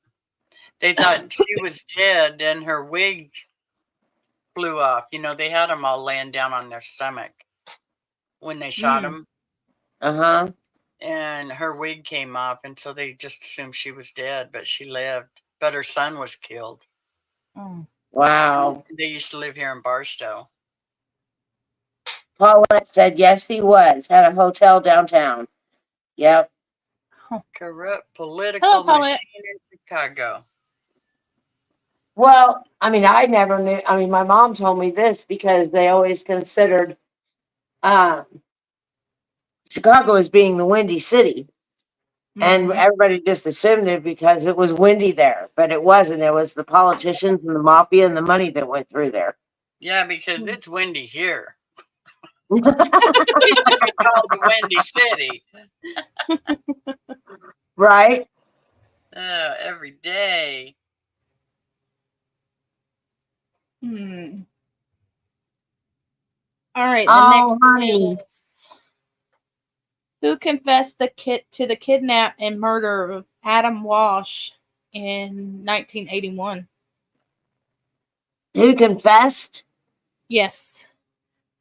They thought she was dead and her wig flew off. You know, they had them all laying down on their stomach when they shot them. Uh-huh. And her wig came off, and so they just assumed she was dead, but she lived. But her son was killed. Wow. They used to live here in Barstow. Paulette said, yes, he was. Had a hotel downtown. Yep. Corrupt political Hello, Paulette. machine in Chicago. Well, I mean, I never knew. I mean, my mom told me this because they always considered Chicago as being the windy city. And everybody just assumed it because it was windy there, but it wasn't. It was the politicians and the mafia and the money that went through there. Yeah, because it's windy here. It should be called the Windy City. Right? Every day. Hmm. All right. The Oh, next honey. one is, who confessed to the kidnap and murder of Adam Walsh in 1981? Who confessed? Yes.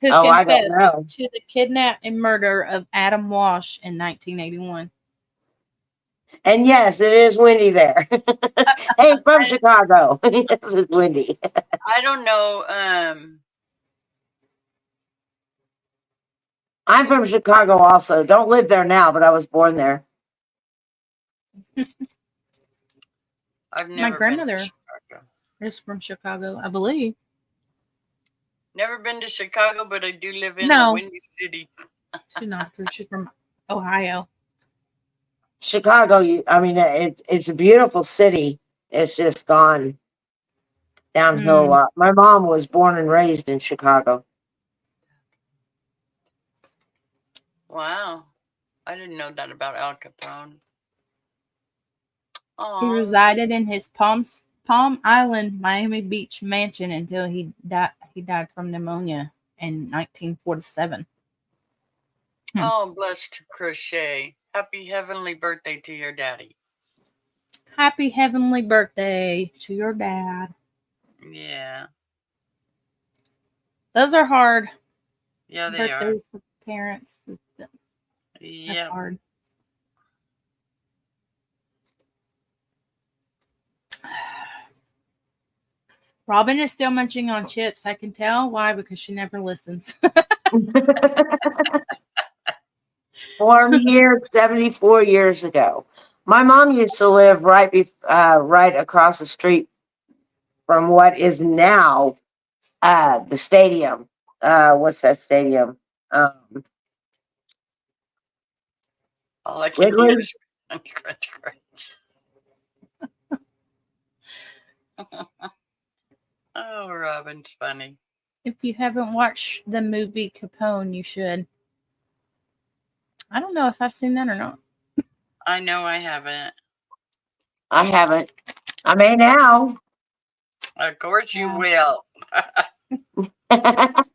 Who Oh, I don't confessed know. to the kidnap and murder of Adam Walsh in 1981? And yes, it is windy there. Hey, from Chicago. Yes, it's windy. I don't know. I'm from Chicago also. Don't live there now, but I was born there. I've My never grandmother been to Chicago. is from Chicago, I believe. Never been to Chicago, but I do live in No. the Windy City. She's not. She's from Ohio. Chicago, it's a beautiful city. It's just gone downhill a lot. My mom was born and raised in Chicago. Wow. I didn't know that about Al Capone. He Aw, resided in his Palm Island, Miami Beach mansion until he died. He died from pneumonia in 1947. Oh, blessed Crochet. Happy heavenly birthday to your daddy. Happy heavenly birthday to your dad. Yeah. Those are hard. Yeah, they are. Birthdays of parents. That's Yeah. hard. Robin is still munching on chips. I can tell why, because she never listens. Born here 74 years ago. My mom used to live right across the street from what is now the stadium. What's that stadium? All I can hear Wrigley? is crunch, crunch. Oh, Robin's funny. If you haven't watched the movie Capone, you should. I don't know if I've seen that or not. I know I haven't. I haven't. I may now. Of course you Yeah. will. That's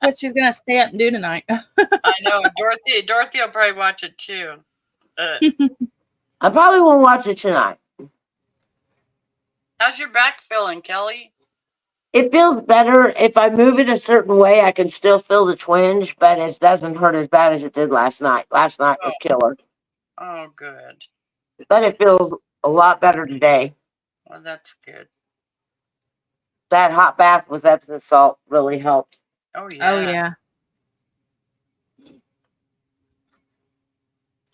what she's gonna stay up and do tonight. I know. Dorothy will probably watch it too. I probably won't watch it tonight. How's your back feeling, Kelly? It feels better. If I move it a certain way, I can still feel the twinge, but it doesn't hurt as bad as it did last night. Last night was killer. Oh, good. But it feels a lot better today. Well, that's good. That hot bath with Epsom salt really helped. Oh, yeah. Oh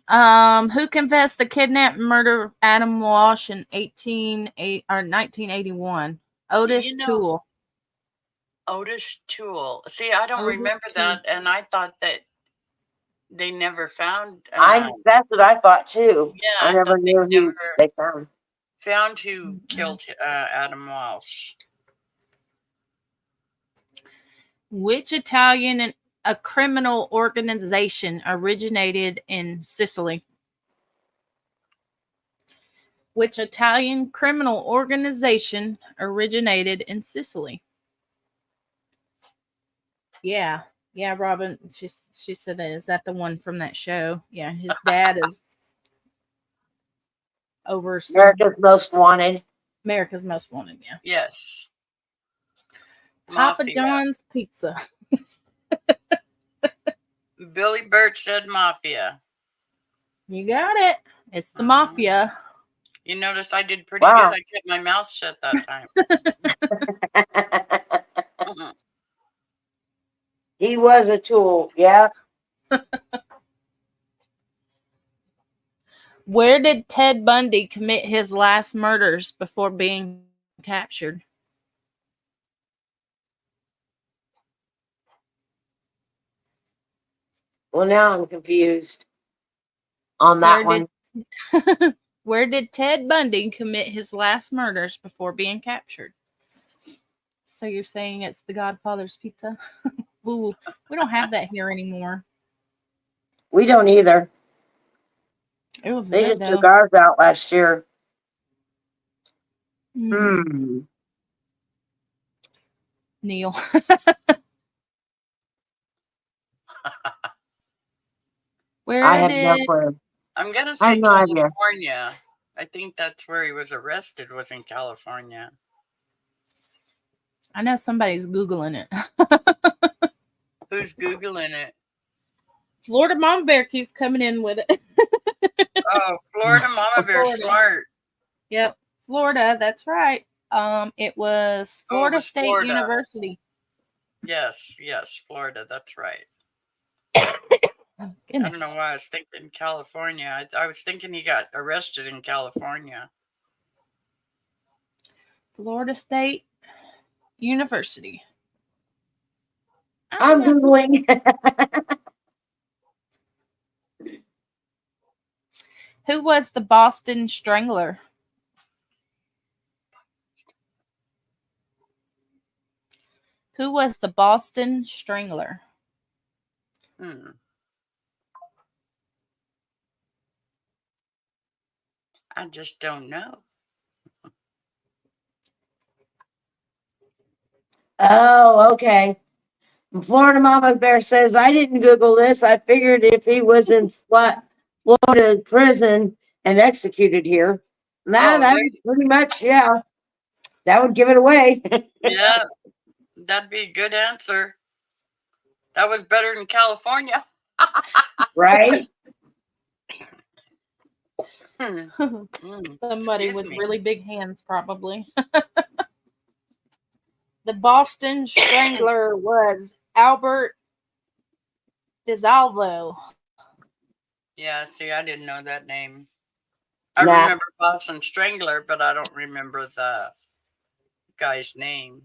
yeah. Who confessed the kidnap and murder of Adam Walsh in 1981? Otis Toole. Otis Toole. See, I don't Otis remember Toole. that, and I thought that they never found. That's what I thought too. Yeah, I never knew who they found. Found who killed Adam Walsh. Which Italian a criminal organization originated in Sicily? Which Italian criminal organization originated in Sicily? Yeah, Robin. She said that. Is that the one from that show? Yeah, his dad is over America's Most Wanted. America's Most Wanted. Yeah. Yes. Papa Mafia. John's Pizza. Billy Birch said Mafia. You got it. It's the Mafia. You noticed I did pretty good. I kept my mouth shut that time. He was a tool, yeah. Where did Ted Bundy commit his last murders before being captured? Well, now I'm confused on that one. Where did Ted Bundy commit his last murders before being captured? So you're saying it's the Godfather's Pizza? Ooh, we don't have that here anymore. We don't either. It was They good just though. took ours out last year. Mm, Neil. Where I have no did clue. I'm gonna I say have no idea. California. I think that's where he was arrested. Was in California. I know somebody's Googling it. Who's googling it? Florida Mama Bear keeps coming in with it. Oh, Florida Mama Bear, Florida. smart. Yep. Florida, that's right. It was Oh, it Florida was State Florida. University. Yes, Florida. That's right. Oh, I goodness. don't know why I was thinking California. I was thinking he got arrested in California. Florida State University. I'm Googling. Who was the Boston Strangler? Who was the Boston Strangler? I just don't know. Oh, okay. Florida Mama Bear says, I didn't Google this. I figured if he was in Florida prison and executed here. Nah, Oh, that's pretty much, yeah. That would give it away. yeah, that'd be a good answer. That was better than California. Right? Somebody Excuse with me. really big hands, probably. The Boston Strangler was Albert DiSalvo. Yeah, see, I didn't know that name. Nah. I remember Boston Strangler, but I don't remember the guy's name.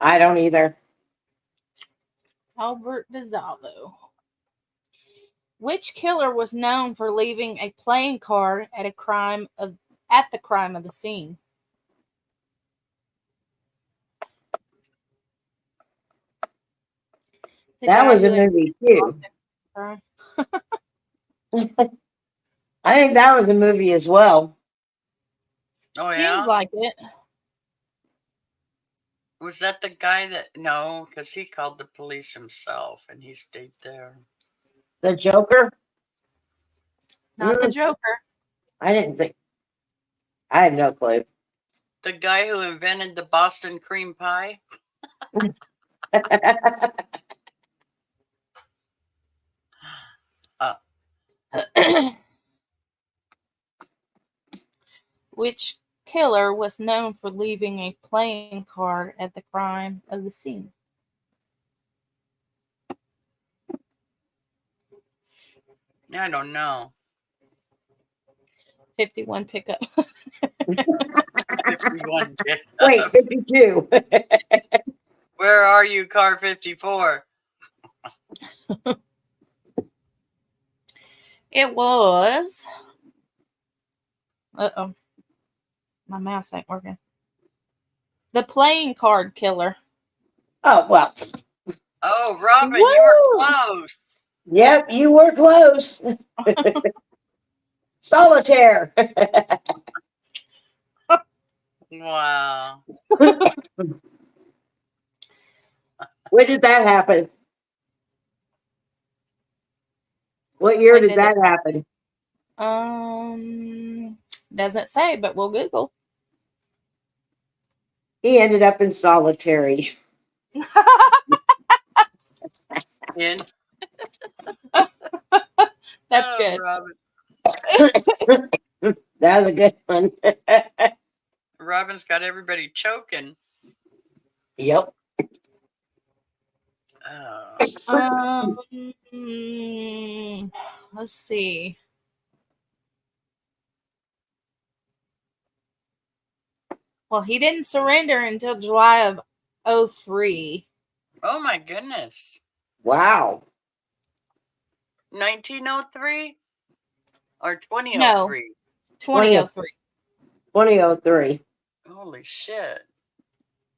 I don't either. Albert DiSalvo. Which killer was known for leaving a playing card at the crime of the scene? The That guy was a who movie too. Boston- I think that was a movie as well. Oh, Seems yeah? like it. Was that the guy that? No, because he called the police himself and he stayed there. The Joker? Not the Joker. I didn't think. I have no clue. The guy who invented the Boston cream pie? Which killer was known for leaving a playing card at the crime of the scene? I don't know. 51 pickup. 51. Wait, 52. Where are you, car 54? It was. Uh-oh. My mouse ain't working. The playing card killer. Oh, well. Oh, Robin, Woo! you were close. Yep, you were close. Solitaire. Wow. When did that happen? What year When did did that happen? Doesn't say, but we'll Google. He ended up in solitary. In? That's good. Robin. That was a good one. Robin's got everybody choking. Yep. Let's see. Well, he didn't surrender until July of 2003. Oh my goodness. Wow. 1903 or 2003? No. 2003. 2003. Holy shit.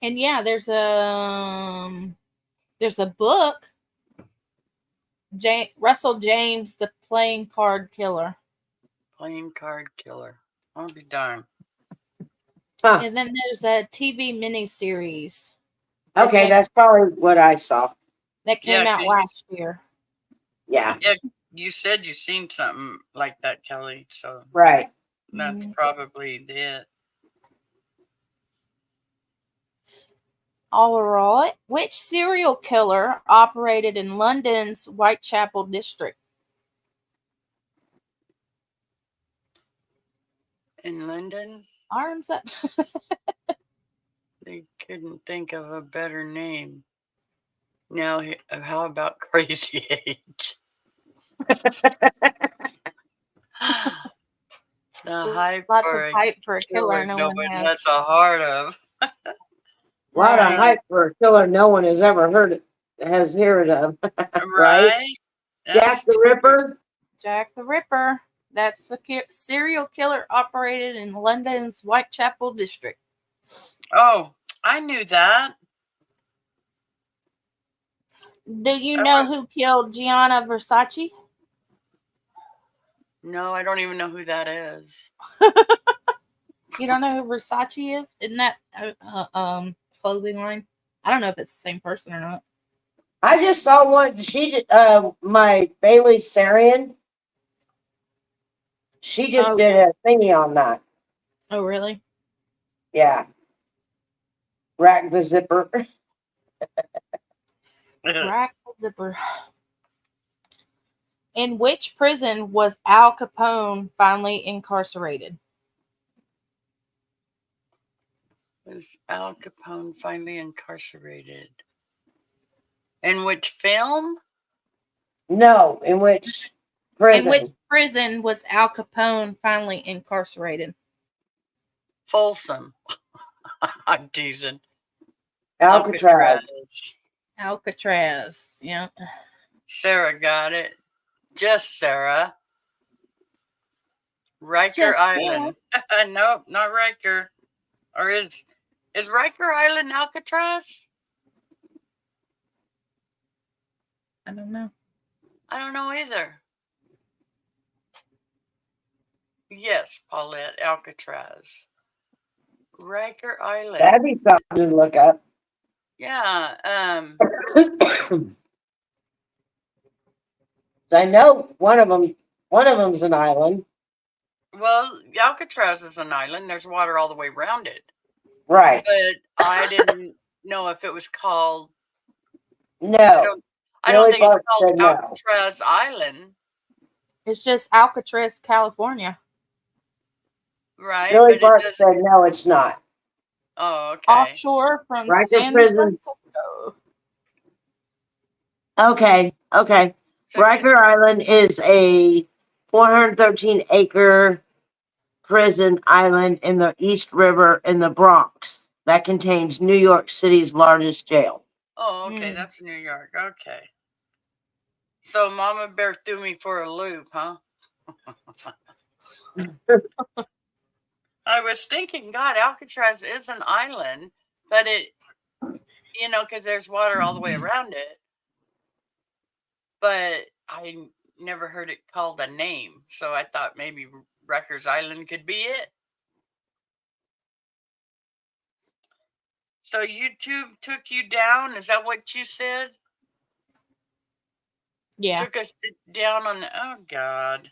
And yeah, there's a book. Russell James, The Playing Card Killer. Playing card killer. I'll be darned. Huh. And then there's a TV miniseries Okay, that's probably what I saw. that came Yeah, out 'cause last year. Yeah, Yeah, you said you seen something like that, Kelly. So right. that's Mhm. probably it. All right. Which serial killer operated in London's Whitechapel district? In London, Arms up. they couldn't think of a better name. Now, how about Crazy 8? The hype Lots for of a hype for a killer killer no no one one has. has a heart of. A lot of Right. hype for a killer no one has ever heard of. Right? Right? Jack That's the true. Ripper? Jack the Ripper. That's the serial killer operated in London's Whitechapel district. Oh, I knew that. Do you I know went- who killed Gianna Versace? No, I don't even know who that is. You don't know who Versace is? Isn't that clothing line? I don't know if it's the same person or not. I just saw one. My Bailey Sarian. She just did a thingy on that. Oh, really? Yeah. Rack the zipper. Rack the zipper. In which prison was Al Capone finally incarcerated? Was Al Capone finally incarcerated? In which film? No, in which prison? In which prison was Al Capone finally incarcerated? Folsom. I'm teasing. Alcatraz. Alcatraz. Yeah. Sarah got it. Just Sarah. Riker Just Island. Nope, not Riker. Or is Riker Island Alcatraz? I don't know. I don't know either. Yes, Paulette, Alcatraz. Riker Island. That'd be something to look up. Yeah. I know one of them's an island. Well, Alcatraz is an island. There's water all the way around it. Right. But I didn't know if it was called. No. I don't Billy think it's Bark called said no. Alcatraz Island, It's just Alcatraz, California. right? Billy But it Bark doesn't. said no, it's not. Oh, okay. Offshore from Riker San Prison. Francisco. Okay. So Riker Island is a 413-acre prison island in the East River in the Bronx that contains New York City's largest jail. Oh, okay. That's New York. Okay. So Mama Bear threw me for a loop, huh? I was thinking, God, Alcatraz is an island, but it, because there's water all the way around it. But I never heard it called a name, so I thought maybe Rikers Island could be it. So YouTube took you down? Is that what you said? Yeah. Took us down on the. Oh God.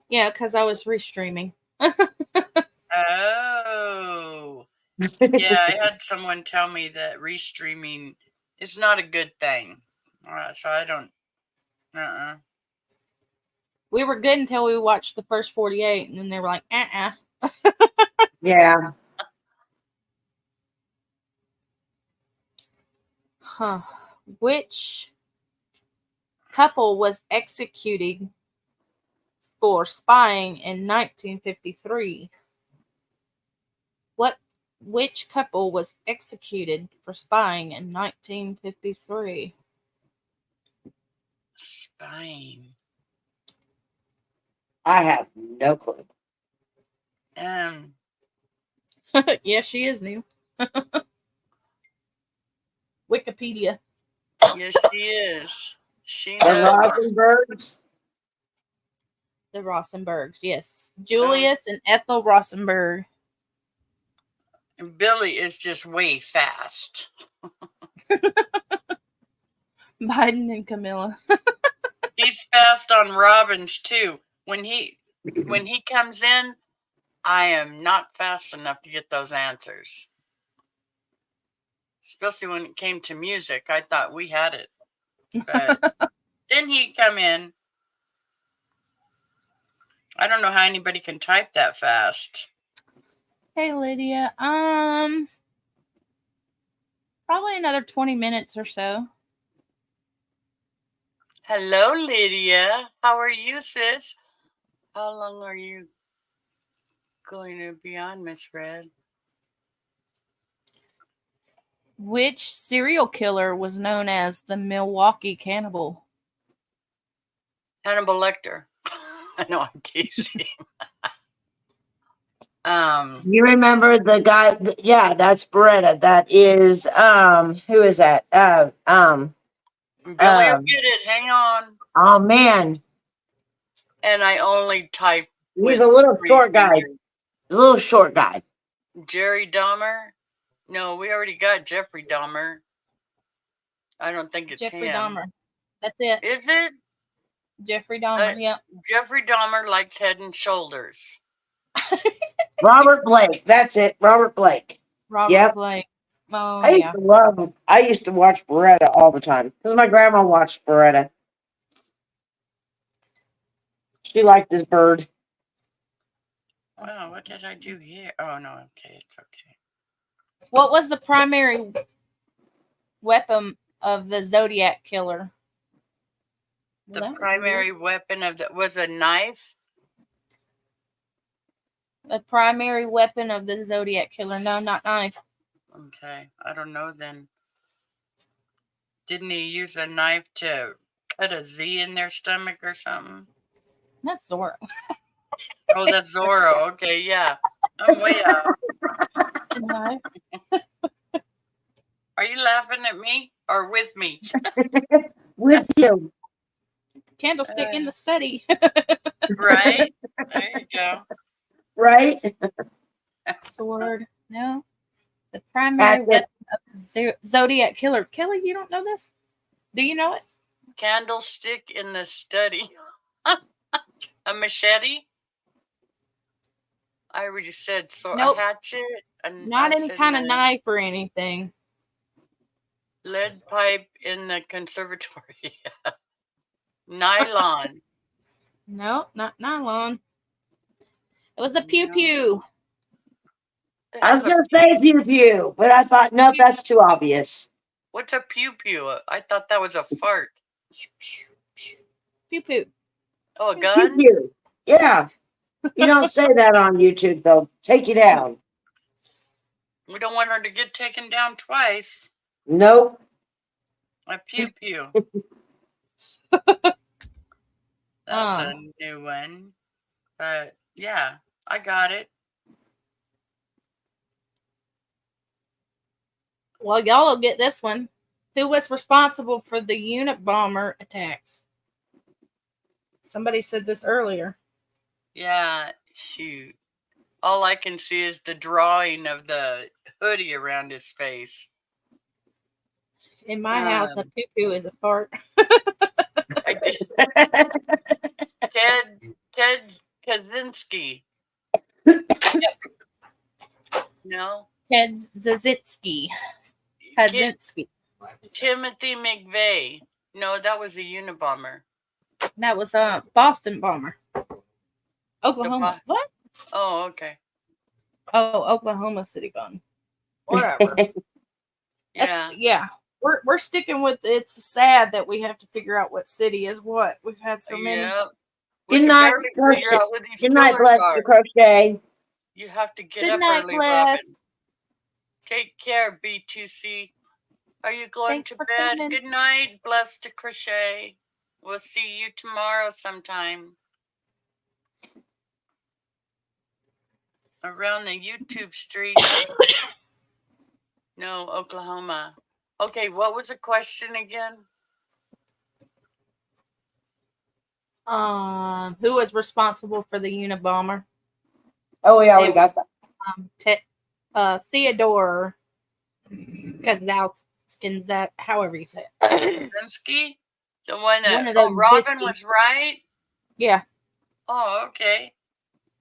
Yeah, because I was restreaming. Oh. Yeah, I had someone tell me that restreaming is not a good thing. So I don't. We were good until we watched the first 48, and then they were like, Yeah. Huh. Which couple was executed for spying in 1953? Which couple was executed for spying in 1953? Spying. I have no clue. Yeah, she is new. Wikipedia. Yes, she is. She The knows. Rosenbergs? The Rosenbergs, yes. Julius and Ethel Rosenberg. And Billy is just way fast. Biden and Camilla. He's fast on Robbins too. When he comes in, I am not fast enough to get those answers. Especially when it came to music, I thought we had it. But then he'd come in. I don't know how anybody can type that fast. Hey, Lydia. Probably another 20 minutes or so. Hello, Lydia. How are you, sis? How long are you going to be on, Miss Red? Which serial killer was known as the Milwaukee Cannibal? Hannibal Lecter. I know I'm teasing. You remember the guy? Yeah, that's Beretta. That is who is that? Billy will get it. Hang on. Oh man, And I only type. he's a little short guy. A little short guy. Jerry Dahmer. No, we already got Jeffrey Dahmer. I don't think it's Jeffrey him. Dahmer. That's it. Is it? Jeffrey Dahmer. Yep. Jeffrey Dahmer likes Head and Shoulders. Robert Blake. That's it. Robert Blake. Robert Yep. Blake. Oh, I used yeah. to love him. I used to watch Beretta all the time because my grandma watched Beretta. She liked this bird. Oh, what did I do here? Oh, no. Okay. It's okay. What was the primary weapon of the Zodiac killer? Well, The that was primary weapon of the was a knife. weird. The primary weapon of the Zodiac killer. No, not knife. Okay. I don't know then. Didn't he use a knife to cut a Z in their stomach or something? That's Zorro. Oh, that's Zorro. Okay, yeah. I'm way out. Knife. Are you laughing at me or with me? With you. Candlestick in the study. Right? There you go. Right? Sword. No. The primary That's it. weapon of the Zodiac killer. Kelly, you don't know this? Do you know it? Candlestick in the study. A machete? I already said so. Nope. A hatchet? Not any kind of knife or anything. Lead pipe in the conservatory. Nylon. No, not nylon. It was a pew pew. I was going to say pew pew, but I thought, nope, that's too obvious. What's a pew pew? I thought that was a fart. Pew pew. Oh, a Pew gun? pew. Yeah. You don't say that on YouTube, though. Take you down. We don't want her to get taken down twice. Nope. A pew pew. That's a new one. But yeah, I got it. Well, y'all will get this one. Who was responsible for the Unabomber attacks? Somebody said this earlier. Yeah, shoot. All I can see is the drawing of the hoodie around his face. In my house, a pew pew is a fart. I did. Ted Kaczynski. No. Ted Kaczynski. Kaczynski. Timothy McVeigh. No, that was a Unabomber. That was a Boston bomber. Oklahoma. What? Oh, okay. Oh, Oklahoma City gun. Whatever. Yeah. Yeah. We're sticking with it's sad that we have to figure out what city is what. We've had so many. Yep. Good night, Figure out who these Good night, killers Bless are. the Crochet. You have to get Good up night, early, Bless. Robin. Take care, B2C. Are you going Thanks to for bed? coming. Good night, Bless to Crochet. We'll see you tomorrow sometime. Around the YouTube streets. No, Oklahoma. Okay, what was the question again? Who was responsible for the Unabomber? Oh, we already got that. Theodore Kaczynski, however you say it. Zelensky? The one that One of those Robin Bisky. was right? Yeah. Oh, okay.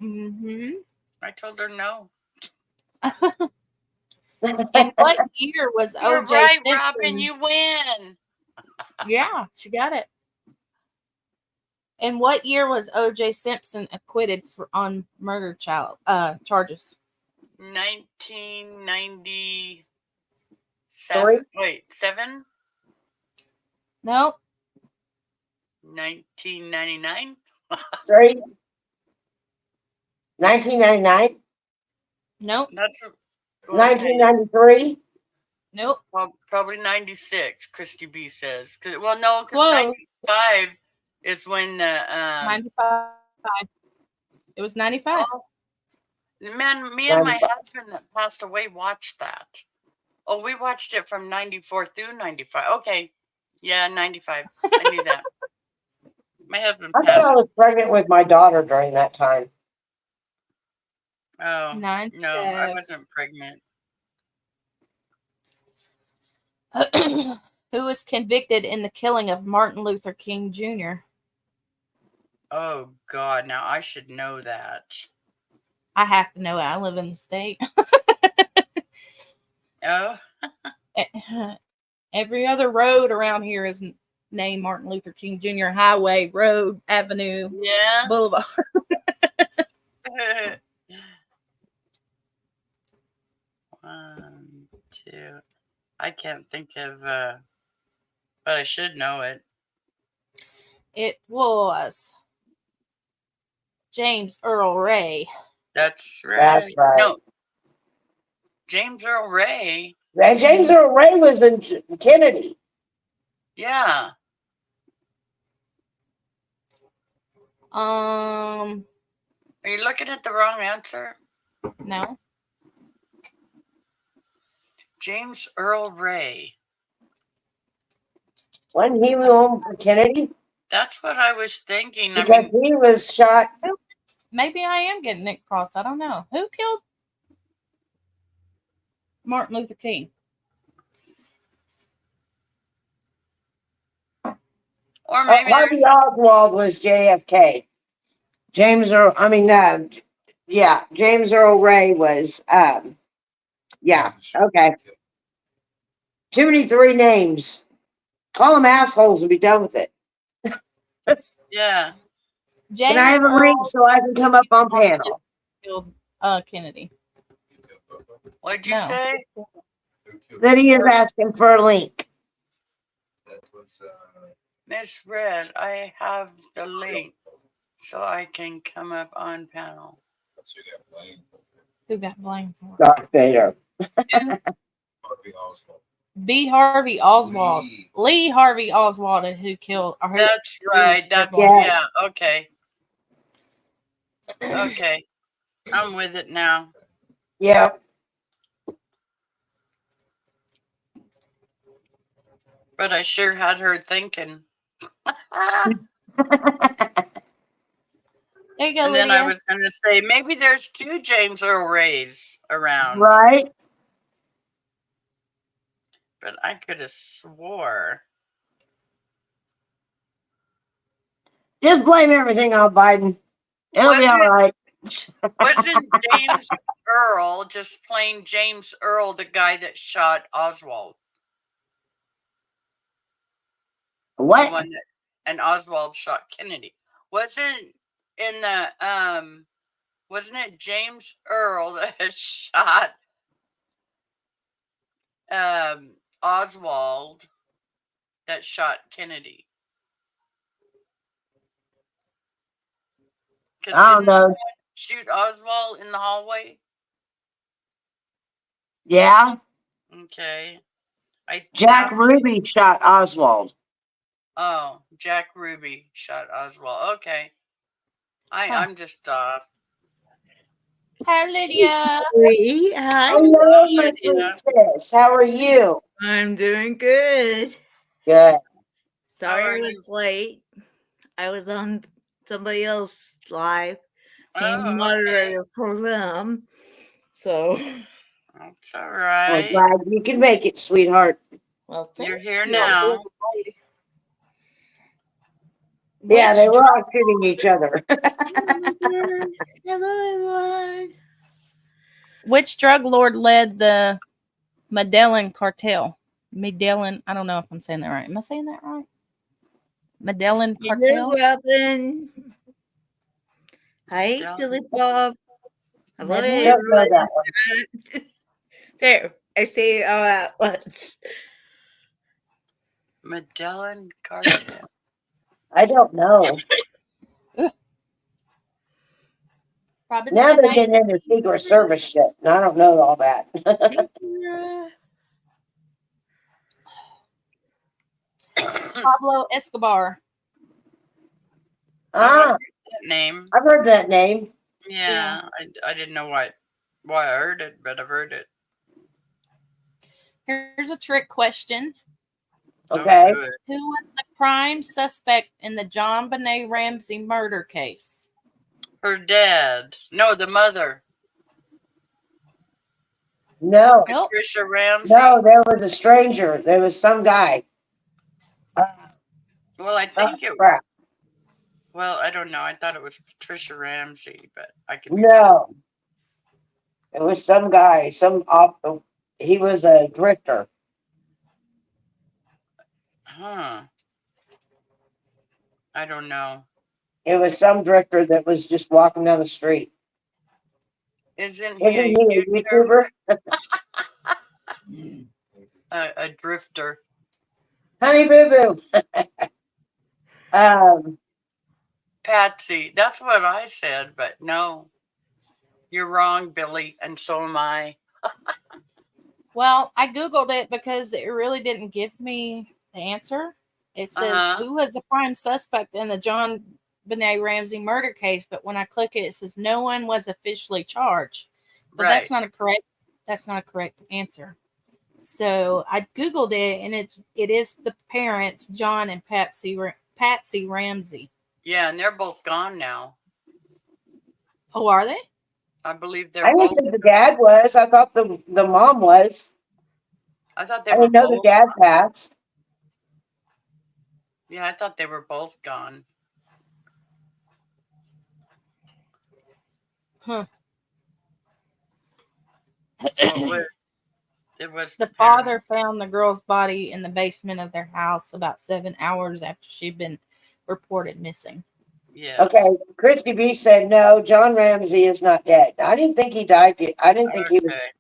Mm-hmm. I told her no. And what year was You're O.J. right, Simpson? Robin. You win. Yeah, she got it. And what year was O.J. Simpson acquitted on murder charges? 1997. Wait, 7? Nope. 1999? 3. 1999. Nope. That's okay. 1993. Nope. Well, probably 96, Christy B says. Well, no, because Close. 95 is when 95. It was 95. oh, man, me and my husband that passed away watched that. Oh, we watched it from 94 through 95. Okay. Yeah, 95. I knew that. My husband I thought passed. I was pregnant with my daughter during that time. Oh, 95. no, I wasn't pregnant. Who was convicted in the killing of Martin Luther King Jr.? Oh, God. Now, I should know that. I have to know it. I live in the state. Oh, Every other road around here is named Martin Luther King Jr. Highway, road, avenue, yeah. boulevard. 1, 2. I can't think of, but I should know it. It was James Earl Ray. That's right. That's right. No, James Earl Ray. And James Earl Ray was in Kennedy. Yeah. Are Are you looking at the wrong answer? No. James Earl Ray. Wasn't he home for Kennedy? That's what I was thinking. I Because mean, he was shot. Maybe I am getting it crossed. I don't know. Who killed Martin Luther King? or maybe Harvey there's Oswald was JFK. James Earl Ray was, yeah, okay. Too many 3 names. Call them assholes and be done with it. yeah. James Can I have a Earl ring so I can come up on panel? killed Kennedy. What'd you No. say? Then he is asking for a link. Miss Red, I have the link so I can come up on panel. Who got blamed for it? Darth Vader. B. Harvey Oswald. Lee Harvey Oswald is who killed. Or who, That's right. That's Yeah. yeah. Okay. Okay. I'm with it now. Yeah. But I sure had her thinking. There you go, And then Lydia. I was going to say, maybe there's 2 James Earl Rays around. Right? But I could have swore. Just blame everything on Biden. It'll be all right. Wasn't James Earl, just plain James Earl, the guy that shot Oswald? The What? one that, and Oswald shot Kennedy. Wasn't it James Earl that shot Oswald that shot Kennedy? Because I don't didn't know. someone shoot Oswald in the hallway? Yeah. Okay. Jack Ruby shot Oswald. Oh, Jack Ruby shot Oswald. Okay. I'm just off. Hi, Lydia. Lee, hi. Hello, my Lydia. princess. How are you? I'm doing good. Good. Sorry How are I you? was late. I was on somebody else's live. Being Oh, moderator for them. So, that's all I'm right. glad you can make it, sweetheart. well, You're thank here you. now. Yeah, Which they were all shooting each other. Hello, everyone. Which drug lord led the Medellin cartel? Medellin, I don't know if I'm saying that right. Am I saying that right? Medellin Hello, cartel? Robin. Hi, Medellin. Billy Bob. Hello, Medellin? Don't know everyone. that one. There, I say it all at once. Medellin cartel. I don't know. Robin Now said they're nice. getting into Secret Service shit, and I don't know all that. Pablo Escobar. Ah, That name. I've heard that name. Yeah, I didn't know why I heard it, but I've heard it. Here's a trick question. Okay. Don't do it. Who was the prime suspect in the John Benet Ramsey murder case? Her dad. No, the mother. No, Nope. Patricia Ramsey. no, there was a stranger. There was some guy. Well, I Oh, think it. crap. Well, I don't know. I thought it was Patricia Ramsey, but I could be. No, it was some guy. He was a drifter. Huh. I don't know. It was some drifter that was just walking down the street. Isn't Isn't he he a YouTuber? a drifter? Honey Boo Boo. Patsy. That's what I said, but no. You're wrong, Billy, and so am I. Well, I Googled it because it really didn't give me the answer. It says, Uh-huh. who was the prime suspect in the John Benet Ramsey murder case? But when I click it, it says no one was officially charged. But Right. that's not a correct answer. So I Googled it, and it is the parents, John and Patsy Ramsey. Yeah, and they're both gone now. Oh, are they? I believe they're I didn't both. think the dad was. I thought the mom was. I thought they I were didn't know the both. dad passed. Yeah, I thought they were both gone. Huh. So it was The the father parents. found the girl's body in the basement of their house about 7 hours after she'd been reported missing. Yes. Okay, Christy B said no. John Ramsey is not dead. I didn't think he died yet. I didn't think he was. Okay.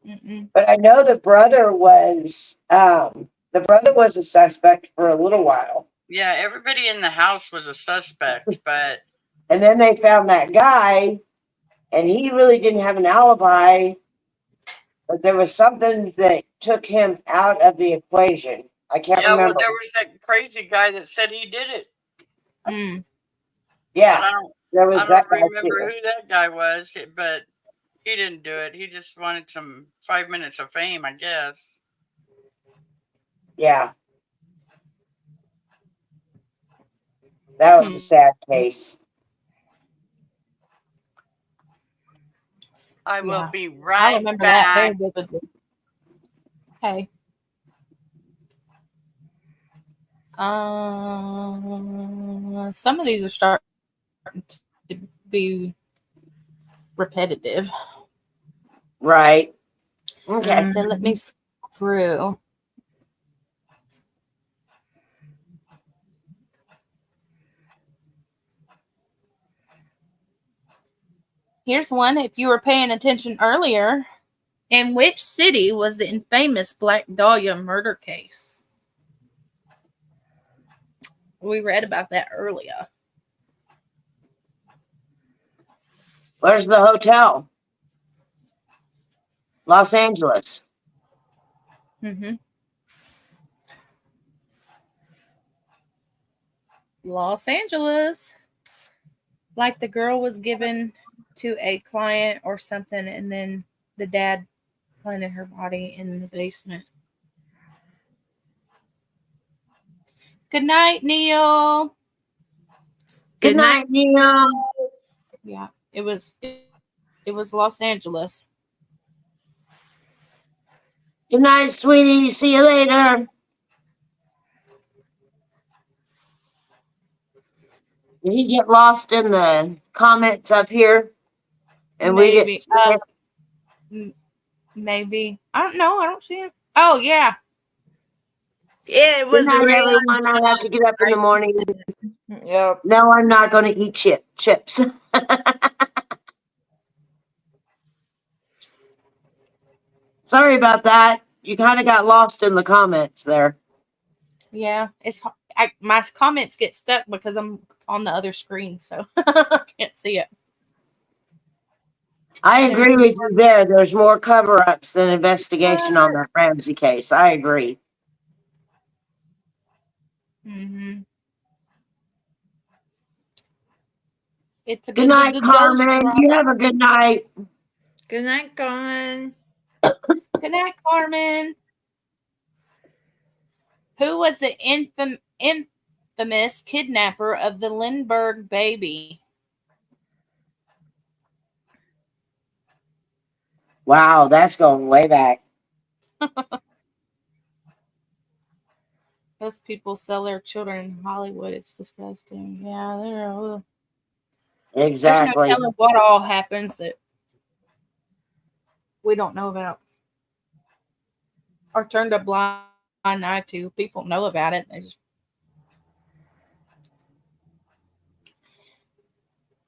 Mm-mm. But I know the brother was. The brother was a suspect for a little while, Yeah, everybody in the house was a suspect, but and then they found that guy, and he really didn't have an alibi. But there was something that took him out of the equation. I can't yeah, well, remember. there was that crazy guy that said he did it. Mm. But Yeah, there was I that don't guy remember too. who that guy was, but he didn't do it. He just wanted some 5 minutes of fame, I guess. Yeah, that was a sad case. I will Yeah. be I right remember that very back. vividly. Okay. Some of these are starting to be repetitive. Right. Okay. So let me scroll through. Here's one. If you were paying attention earlier, in which city was the infamous Black Dahlia murder case? We read about that earlier. Where's the hotel? Los Angeles. Mm-hmm. Los Angeles. Like the girl was given to a client or something, and then the dad planted her body in the basement. Good night, Neil. Good Good night, Neil. Yeah, it was Los Angeles. Good night, sweetie. See you later. Did he get lost in the comments up here? And we Maybe. didn't see it? Maybe. I don't know. I don't see it. Oh yeah. Yeah, it Good was night, right everyone. on I have to get up in the morning. time. Yep. No, I'm not going to eat chips. Sorry about that. You kind of got lost in the comments there. Yeah. My comments get stuck because I'm on the other screen, so I can't see it. I agree with you there. There's more cover-ups than investigation on that Ramsey case. I agree. Mm-hmm. It's a Good night, ghost Carmen. drama. You have a good night. Good night, Carmen. Good night, Carmen. Who was the infamous kidnapper of the Lindbergh baby? Wow, that's going way back. Those people sell their children in Hollywood. It's disgusting. Yeah, there's Exactly. no telling what all happens that we don't know about or turned a blind eye to. People know about it.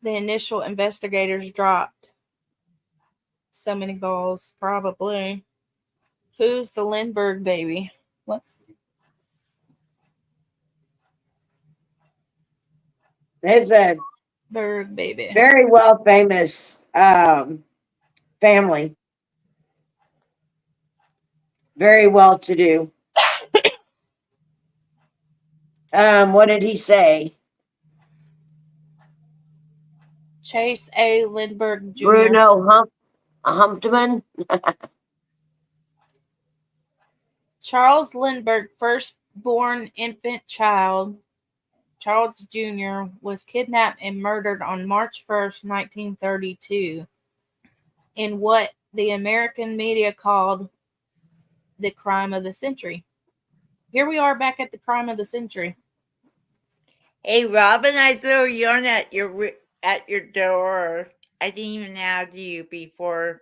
The initial investigators dropped so many balls. Probably. Who's the Lindbergh baby? What? There's a Berg baby. very well famous family. Very well to do. What did he say? Chase A. Lindbergh Jr. Bruno Humptman? Charles Lindbergh, firstborn infant child, Charles Jr., was kidnapped and murdered on March 1st, 1932, in what the American media called the crime of the century. Here we are back at the crime of the century. Hey, Robin, I threw a yarn at your door. I didn't even add you before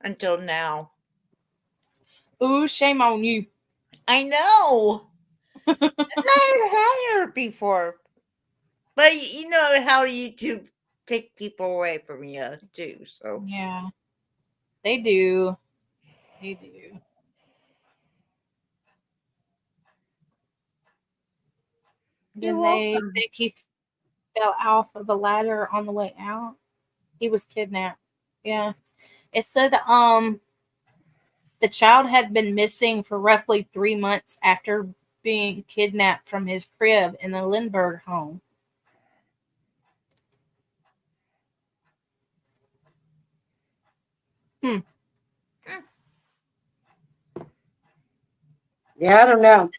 until now. Ooh, shame on you. I know. I never had her before. But you know how YouTube take people away from you too, so Yeah, they do. They do. Then You're they welcome. think he fell off of a ladder on the way out. He was kidnapped. Yeah. It said the child had been missing for roughly 3 months after being kidnapped from his crib in the Lindbergh home. Yeah, I don't know.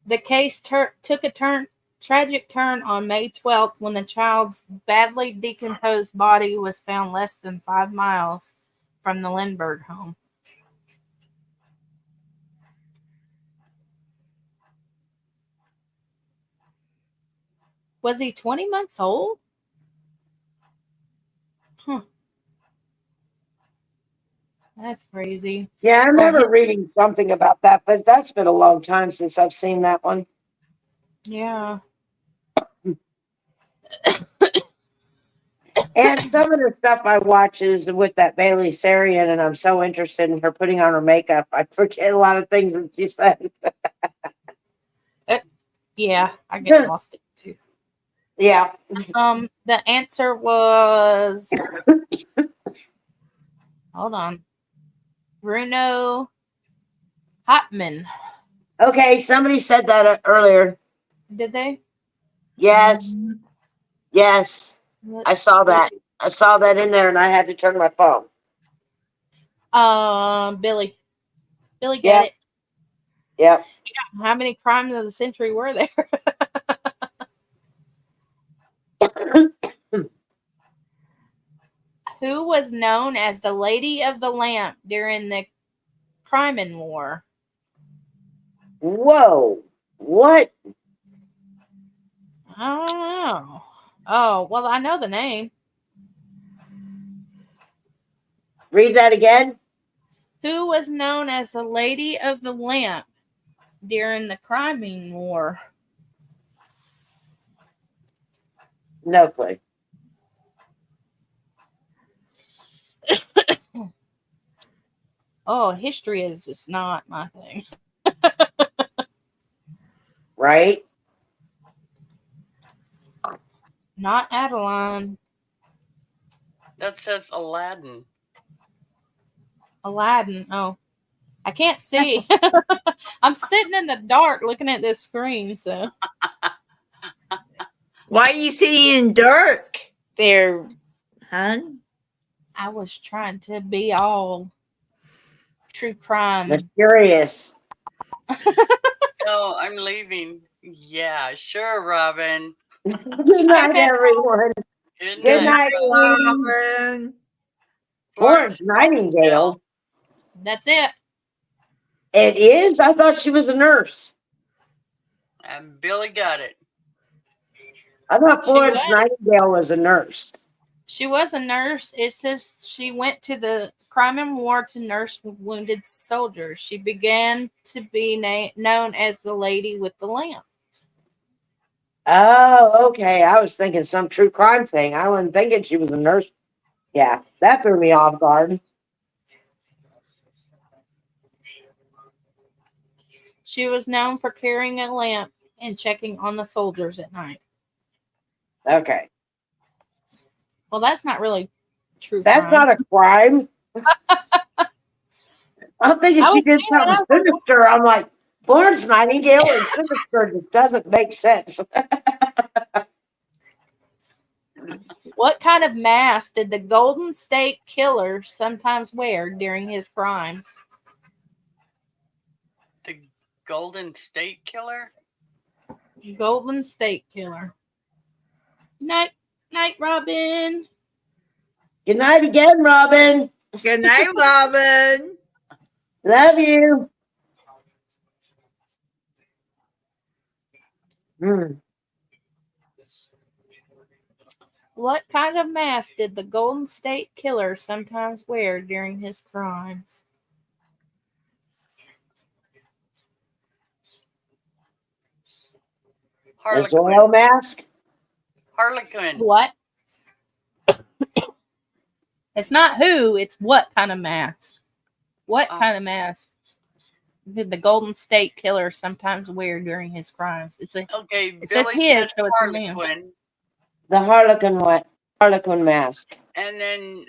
The case took a tragic turn on May 12th when the child's badly decomposed body was found less than 5 miles from the Lindbergh home. Was he 20 months old? Huh. That's crazy. Yeah, I Or remember reading something about that, but that's been a long time since I've seen that one. yeah. And some of the stuff I watch is with that Bailey Sarian, and I'm so interested in her putting on her makeup. I forget a lot of things that she says. Yeah, I get lost in it too. Yeah. The answer was hold on. Bruno Hotman. Okay, somebody said that earlier. Did they? Yes. Yes. I saw Let's that. see. I saw that in there, and I had to turn my phone. Billy. Billy Yep. got it. Yep. How many crimes of the century were there? Who was known as the Lady of the Lamp during the Crimean War? Whoa. What? I don't know. Oh, well, I know the name. Read that again. Who was known as the Lady of the Lamp during the Crimean War? No clue. Oh, history is just not my thing. Right? Not Adeline. That says Aladdin. Aladdin. Oh, I can't see. I'm sitting in the dark looking at this screen, so. Why are you sitting in dark there, hun? I was trying to be all true crime. Mysterious. No, I'm leaving. Yeah, sure, Robin. Good night, everyone. Good Good night. night, Queen. Robin. Florence Nightingale. That's it. It is? I thought she was a nurse. And Billy got it. I thought She Florence was. Nightingale was a nurse. She was a nurse. It says she went to the Crimean War to nurse wounded soldiers. She began to be known as the Lady with the Lamp. Oh, okay. I was thinking some true crime thing. I wasn't thinking she was a nurse. Yeah, that threw me off guard. She was known for carrying a lamp and checking on the soldiers at night. Okay. Well, that's not really true That's crime. not a crime. I'm thinking I she was did thinking something that. sinister. I'm like, Florence Nightingale and sinister just doesn't make sense. What kind of mask did the Golden State Killer sometimes wear during his crimes? The Golden State Killer? Golden State Killer. Night, Robin. Good night again, Robin. Good night, Robin. Love you. What kind of mask did the Golden State Killer sometimes wear during his crimes? A Zorro Harlequin. mask? Harlequin. What? It's not who, it's what kind of mask. What Oh. kind of mask did the Golden State Killer sometimes wear during his crimes? It's a Okay, It says Billy his, says so it's a man. Harlequin. The Harlequin mask. And then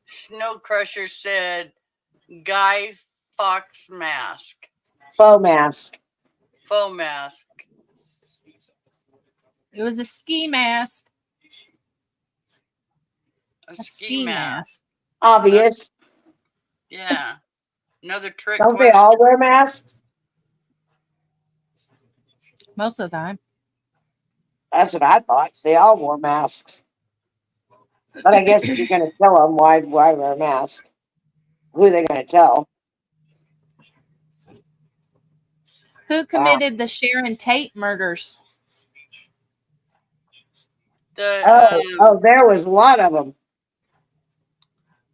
Snow Crusher said Guy Fawkes mask. Faux mask. Faux mask. it was a ski mask. A A ski mask. Obvious. Yeah. Another trick Don't they question. all wear masks? Most of the time. That's what I thought. They all wore masks. But I guess if you're going to tell them, why wear a mask? Who are they going to tell? Who committed the Sharon Tate murders? The There was a lot of them.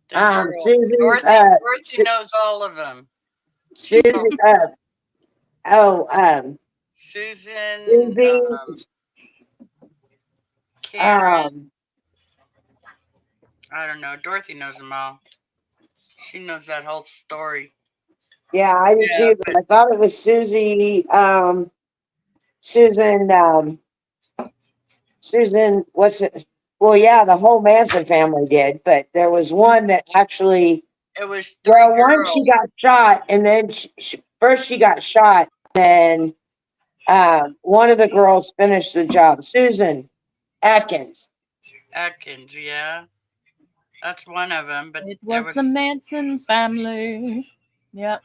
girl. Susan, Dorothy knows all of them. Susie, Susan. Susie, Karen. I don't know. Dorothy knows them all. She knows that whole story. yeah, I did Yeah, too, but I thought it was Susie, Susan, what's it? Well, yeah, the whole Manson family did, but there was one that actually, It was three well, one girls. she got shot, and then first she got shot, then one of the girls finished the job. Susan Atkins. Atkins, yeah. That's one of them, but It there was the Manson family. Yep.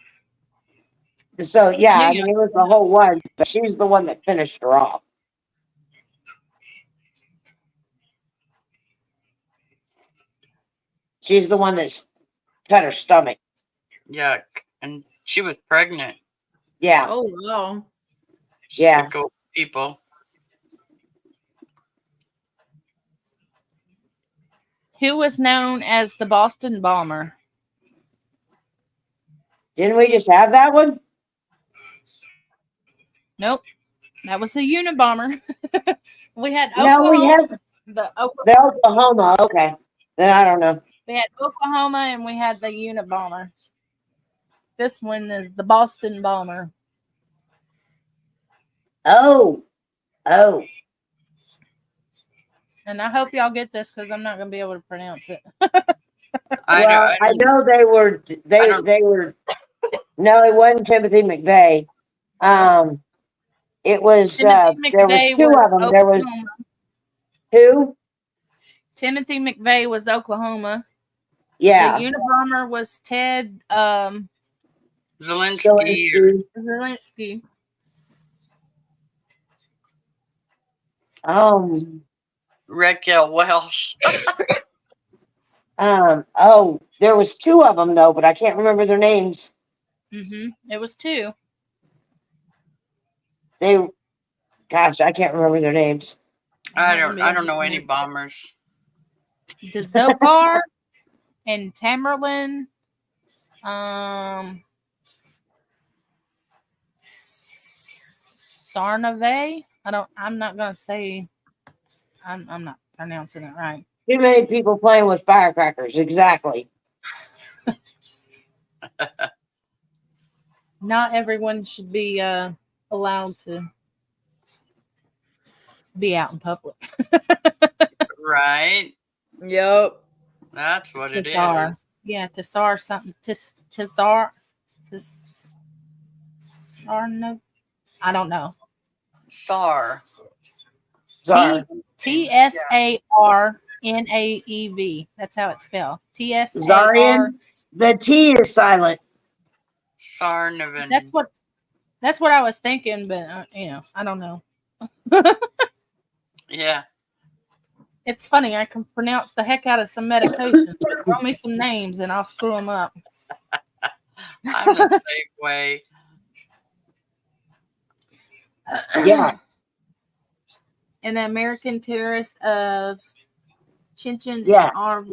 So yeah, I Yeah. mean it was the whole one, but she's the one that finished her off. She's the one that's cut her stomach. Yuck. And she was pregnant. Yeah. Oh wow. Yeah. Sick old people. Who was known as the Boston Bomber? Didn't we just have that one? Nope. That was the Unabomber. We had No, we have the Oklahoma, the Oklahoma. Okay. Then I don't know. we had Oklahoma and we had the Unabomber. This one is the Boston Bomber. Oh. Oh. And I hope y'all get this because I'm not going to be able to pronounce it. I know they were they were no, it wasn't Timothy McVeigh. It was Timothy there was McVeigh two of them. There was Oklahoma. who? Timothy McVeigh was Oklahoma. Yeah. The Unabomber was Ted Zelensky. Zelensky. Raquel Welch. Oh, there was two of them though, but I can't remember their names. It was two. Gosh, I can't remember their names. I don't know any bombers. The Zokar and Tamerlan. Sarnave. I'm not gonna say. I'm not pronouncing it right. Too many people playing with firecrackers. Exactly. Not everyone should be allowed to be out in public. Right? Yep. That's what it Tazar. is. Yeah, Tazar something. Tazar. Sarnav. I don't know. SAR. Sorry. Tsarnaev. That's how it's spelled. Tsar. Zarian. The T is silent. Sarnavan. That's what I was thinking, but I don't know. Yeah. It's funny. I can pronounce the heck out of some medications. But throw me some names and I'll screw them up. I'm the same way. Yeah. An American terrorist of Chechen Yes. Arm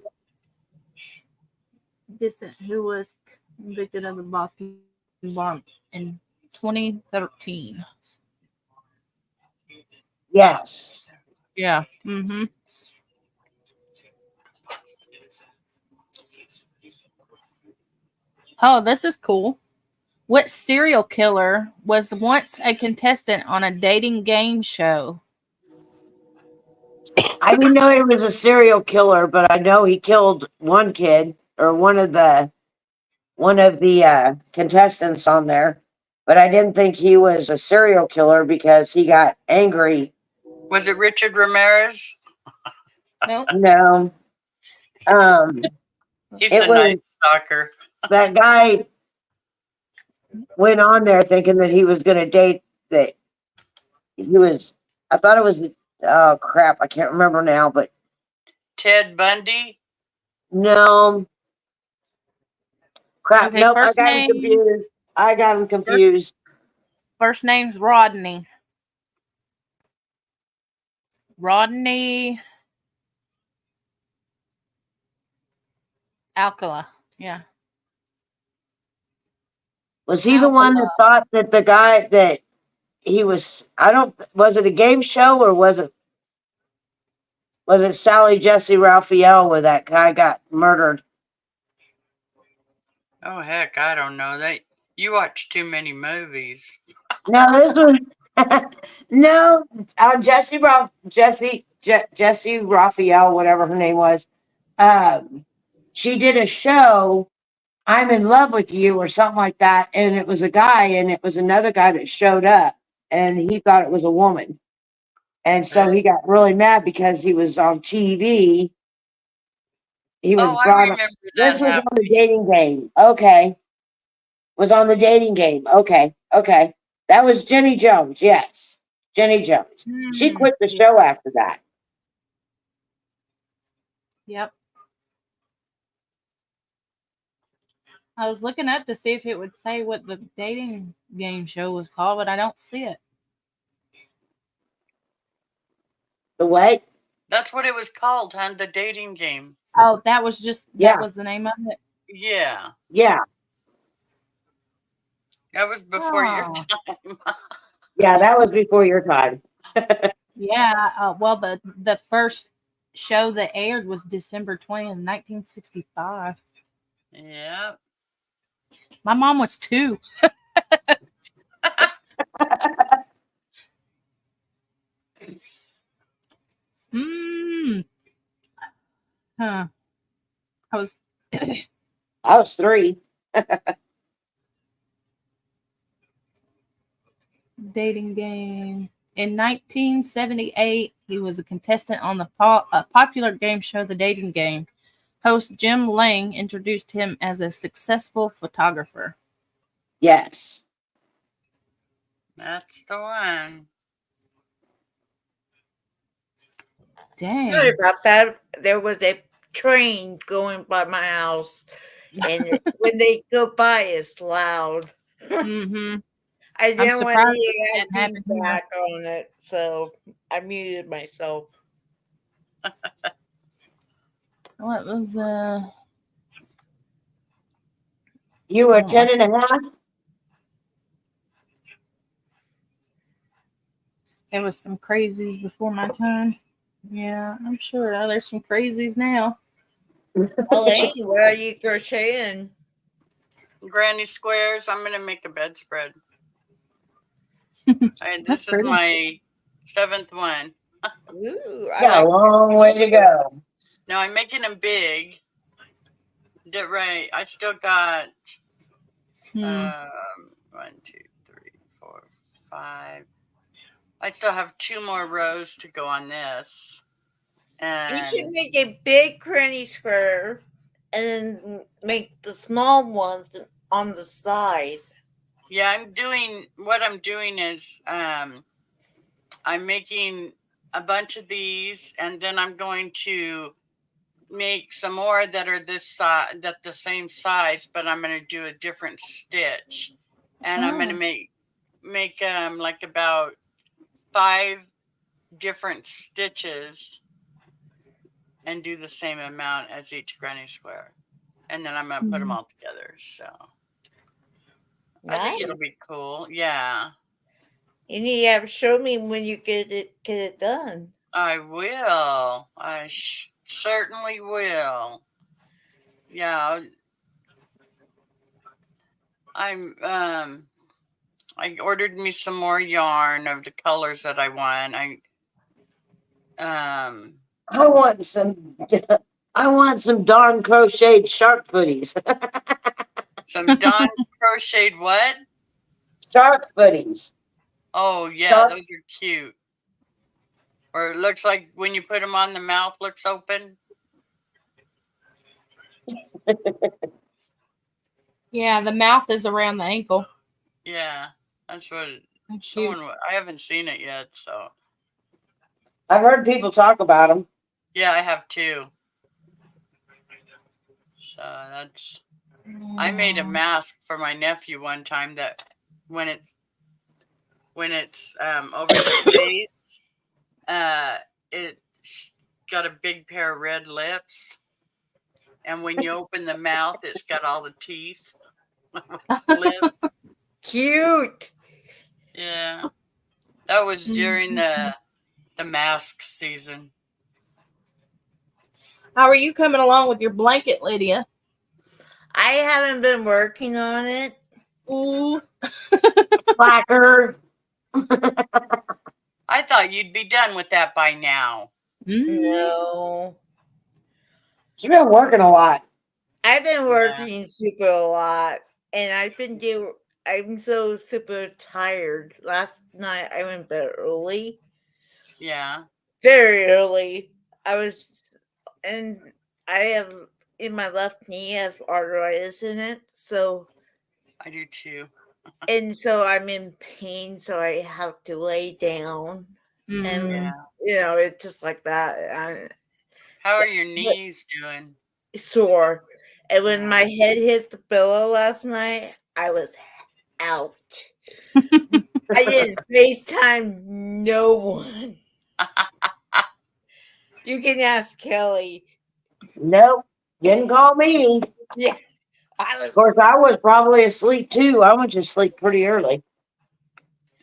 dissident who was convicted of the Boston bomb in 2013. Yes. Yeah. Oh, this is cool. What serial killer was once a contestant on a dating game show? I didn't know he was a serial killer, but I know he killed one kid or one of the contestants on there. But I didn't think he was a serial killer because he got angry. Was it Richard Ramirez? Nope. No. He's It the was- Night Stalker. That guy went on there thinking that he was going to date I thought it was, oh crap, I can't remember now, but Ted Bundy. no. Crap, Okay, nope, I first got him name- confused. I got him confused. First name's Rodney. Rodney Alcala. Yeah. Was he the one that thought that the guy that he was, was it a game show or was it Sally Jesse Raphael where that guy got murdered? Oh heck, I don't know. You watch too many movies. No, this was no. Jesse Raphael, whatever her name was. She did a show, I'm in Love with You, or something like that, and it was a guy, and it was another guy that showed up, and he thought it was a woman, and so he got really mad because he was on TV. He was Oh, I brought remember up. that This was on happening. the dating game. Okay. Was on the dating game. Okay. That was Jenny Jones. Yes. Jenny Jones. She quit the show after that. Yep. I was looking up to see if it would say what the dating game show was called, but I don't see it. The what? That's what it was called, huh? The dating game. Oh, that was just Yeah. that was the name of it. Yeah. Yeah. That was before your Oh. time. Yeah, that was before your time. Yeah. Well, the first show that aired was December 20th, 1965. Yeah. My mom was 2. Mm. Huh. I was I was 3. dating game. In 1978, he was a contestant on the popular game show The Dating Game. Host Jim Lang introduced him as a successful photographer. Yes. That's the one. Dang. Sorry about that. There was a train going by my house, and when they go by, it's loud. Mm-hmm. I didn't want to surprised hear it didn't happen here. feedback on it, so I muted myself. What was You were Oh, 10 and a half? there was some crazies before my time. Yeah, I'm sure there's some crazies now. Elaine, where are you crocheting? Granny Squares. I'm gonna make a bedspread. That's This is pretty. my 7th one. Ooh, Got a long way to go. Now I'm making them big. Did right. I still got Hmm. 1, 2, 3, 4, 5. I still have 2 more rows to go on this. You should And make a big granny square and then make the small ones on the side. yeah, what I'm doing is I'm making a bunch of these, and then I'm going to make some more that are this size, that the same size, but I'm going to do a different stitch, and I'm going to Oh. make like about 5 different stitches and do the same amount as each granny square, and then I'm going to put them all together. So I think it'll be cool. Yeah, You need to show me when you get it done. I will. I certainly will. Yeah, I ordered me some more yarn of the colors that I want. I want some I want some darn crocheted shark footies. some Dawn crocheted what? Shark footies. Oh yeah, Shark- those are cute. Or it looks like when you put them on, the mouth looks open. Yeah, the mouth is around the ankle. Yeah, that's what That's cute. I haven't seen it yet, so I've heard people talk about them. yeah, I have 2. So that's. I made a mask for my nephew one time that when it's over the face, it's got a big pair of red lips, and when you open the mouth, it's got all the teeth. Lips. Cute. Yeah, that was during the mask season. How are you coming along with your blanket, Lydia? I haven't been working on it. Ooh. Slacker. I thought you'd be done with that by now. No. She's been working a lot. I've been working super a lot, and I'm so super tired. Last night I went to bed early, Yeah. very early. And I have in my left knee I have arthritis in it, so I do too. and so I'm in pain, so I have to lay down, and Yeah. it's just like that. How are your knees doing? Sore, And when my head hit the pillow last night, I was out. I didn't FaceTime no one. You can ask Kelly. Nope, didn't call me. Yeah. I was Of course, I was probably asleep too. I went to sleep pretty early.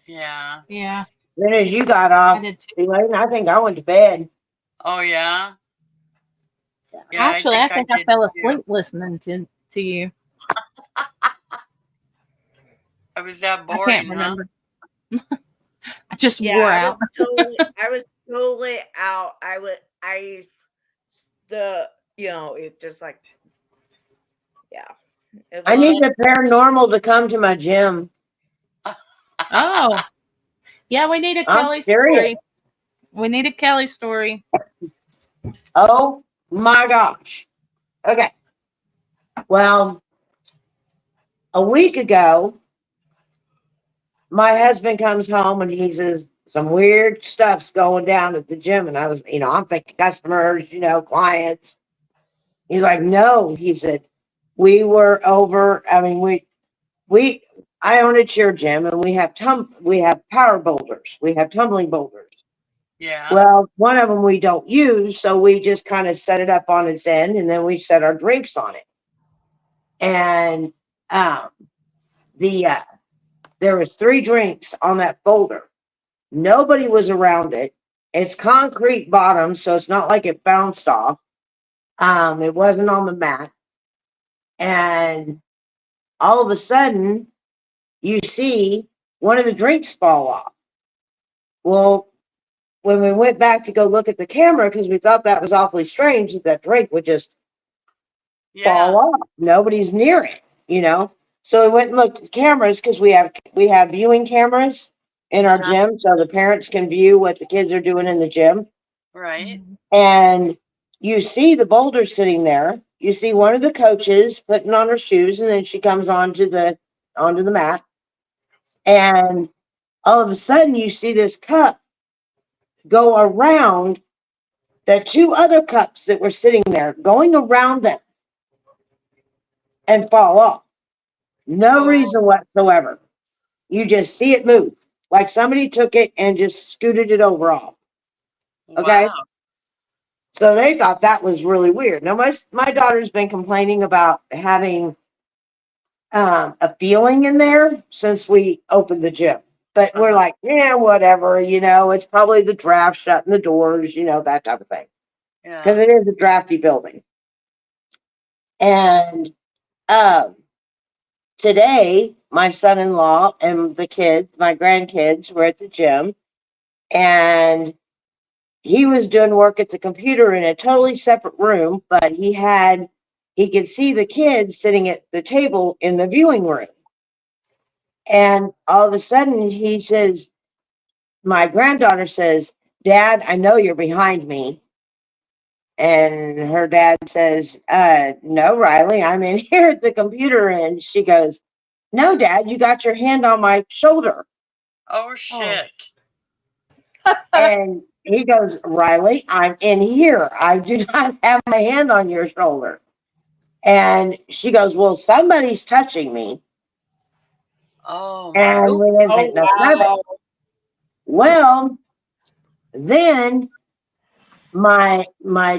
Yeah. Yeah, Then as you got I off, did too. Elaine, I think I went to bed. Oh yeah. Yeah, Actually, I think I did fell too. asleep listening to you. I was that I boring, can't huh? remember. I just yeah, wore I out. was totally out. It just like, yeah. It I was need the paranormal to come to my gym. Oh, yeah, we need a I'm Kelly serious. story. We need a Kelly story. Oh my gosh. Okay. Well, a week ago, my husband comes home and he says some weird stuff's going down at the gym. And I was, I'm thinking customers, clients. He's like, no, he said, we were over. I mean, I own a cheer gym and we have power boulders. We have tumbling boulders. Yeah. Well, one of them we don't use, so we just kind of set it up on its end, and then we set our drinks on it. And there was 3 drinks on that boulder. Nobody was around it. It's concrete bottom, so it's not like it bounced off. It wasn't on the mat. And all of a sudden, you see one of the drinks fall off. Well, when we went back to go look at the camera, because we thought that was awfully strange that drink would just fall off. Nobody's near it, So we went and looked at the cameras because we have viewing cameras in our gym, so the parents can view what the kids are doing in the gym. Right. And you see the boulder sitting there. You see one of the coaches putting on her shoes, and then she comes onto the mat. And all of a sudden, you see this cup go around the 2 other cups that were sitting there, going around them and fall off. No reason whatsoever. You just see it move, like somebody took it and just scooted it over off. Okay. Wow. So they thought that was really weird. Now my daughter's been complaining about having a feeling in there since we opened the gym. But we're like, yeah, whatever, it's probably the draft shutting the doors, that type of thing. Because Yeah. it is a drafty building. And today, my son-in-law and the kids, my grandkids, were at the gym, and he was doing work at the computer in a totally separate room, but he could see the kids sitting at the table in the viewing room. And all of a sudden, he says, my granddaughter says, Dad, I know you're behind me. And her dad says, no, Riley, I'm in here at the computer. And she goes, no, Dad, you got your hand on my shoulder. Oh shit. And he goes, Riley, I'm in here. I do not have my hand on your shoulder. And she goes, well, somebody's touching me. Oh And wow. we didn't think nothing of it. Well, then my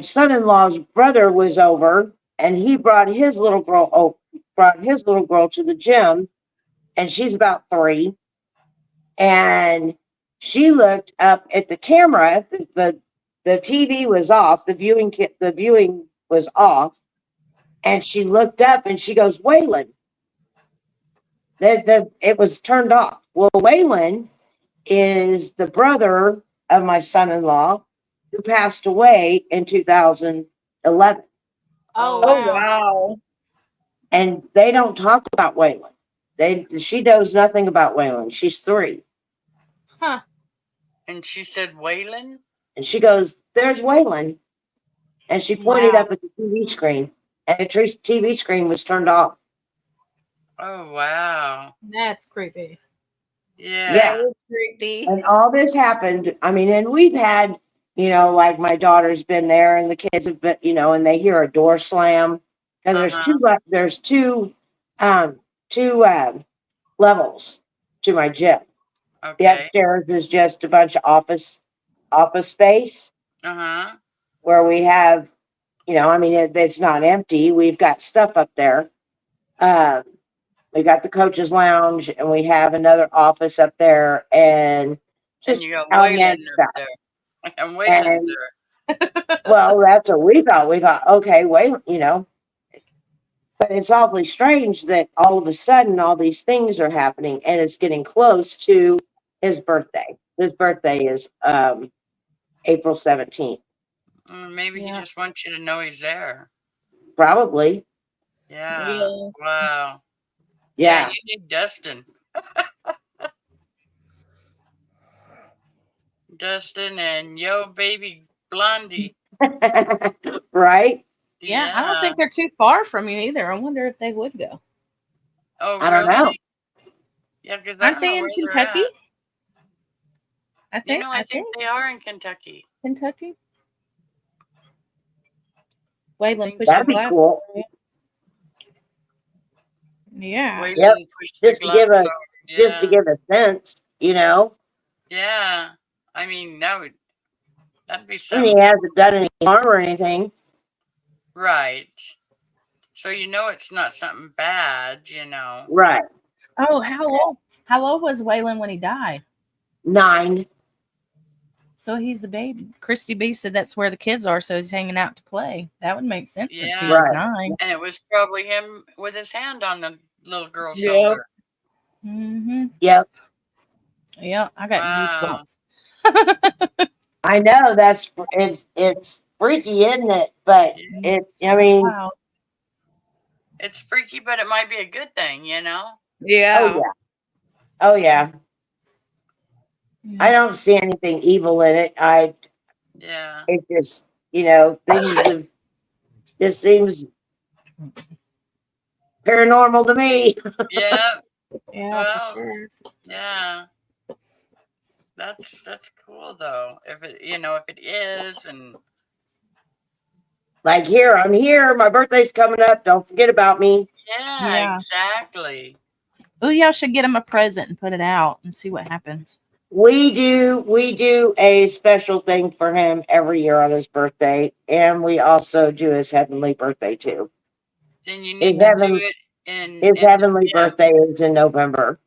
son-in-law's brother was over, and he brought his little girl to the gym, and she's about 3. And she looked up at the camera. The TV was off. The viewing was off, and she looked up and she goes, Waylon. It was turned off. Well, Waylon is the brother of my son-in-law who passed away in 2011. Oh, Oh wow. wow. And they don't talk about Waylon. She knows nothing about Waylon. She's 3. Huh. And she said Waylon? And she goes, there's Waylon. And she pointed Wow. up at the TV screen. And the TV screen was turned off. Oh wow. That's creepy. Yeah. Yeah. That was creepy. And all this happened. I mean, and we've had, like my daughter's been there and the kids have been, and they hear a door slam. Because Uh-huh. there's two levels to my gym. The Okay. upstairs is just a bunch of office space Uh-huh. where we have, I mean, it's not empty. We've got stuff up there. We got the coaches lounge, and we have another office up there, and And just you got outlet Wayland stuff. up there. And Wayland's And there. well, that's what we thought. We thought, okay, wait, but it's awfully strange that all of a sudden all these things are happening, and it's getting close to his birthday. His birthday is April 17th. Maybe he Yeah. just wants you to know he's there. Probably. Yeah. Yeah. Wow. Yeah. You need Dustin. Dustin and Yo Baby Blondie. Right? Yeah, I don't think they're too far from you either. I wonder if they would go. Oh, I don't know. really? Yeah, because I Aren't don't they know in where they're Kentucky? at. I You think. know, I think they are in Kentucky. Kentucky. Waylon, think push That'd your be glass. cool. Wayland Yeah. pushed the Just to give glass a- over. Just to give a sense, Yeah. I mean, that'd be And he something. hasn't done any harm or anything. Right. So it's not something bad, Right. Oh, how old was Waylon when he died? 9. So he's a baby. Christy B said that's where the kids are, so he's hanging out to play. That would make sense since he Yeah. was Right. 9. And it was probably him with his hand on the little girl's Yep. shoulder. Mm-hmm. Yep. Yeah, I got Wow. goosebumps. I know it's freaky, isn't it? But I mean, Wow. It's freaky, but it might be a good thing, Yeah. oh yeah. I don't see anything evil in it. Yeah. It just, things just seems paranormal to me. Yeah. Yeah, Well, for sure. Yeah. That's cool though. If it is, and Like I'm here. My birthday's coming up. Don't forget about me. Yeah. Exactly. Oh, y'all should get him a present and put it out and see what happens. We do a special thing for him every year on his birthday, and we also do his heavenly birthday too. Then you His need to heaven- do it in His in heavenly the gym. birthday is in November.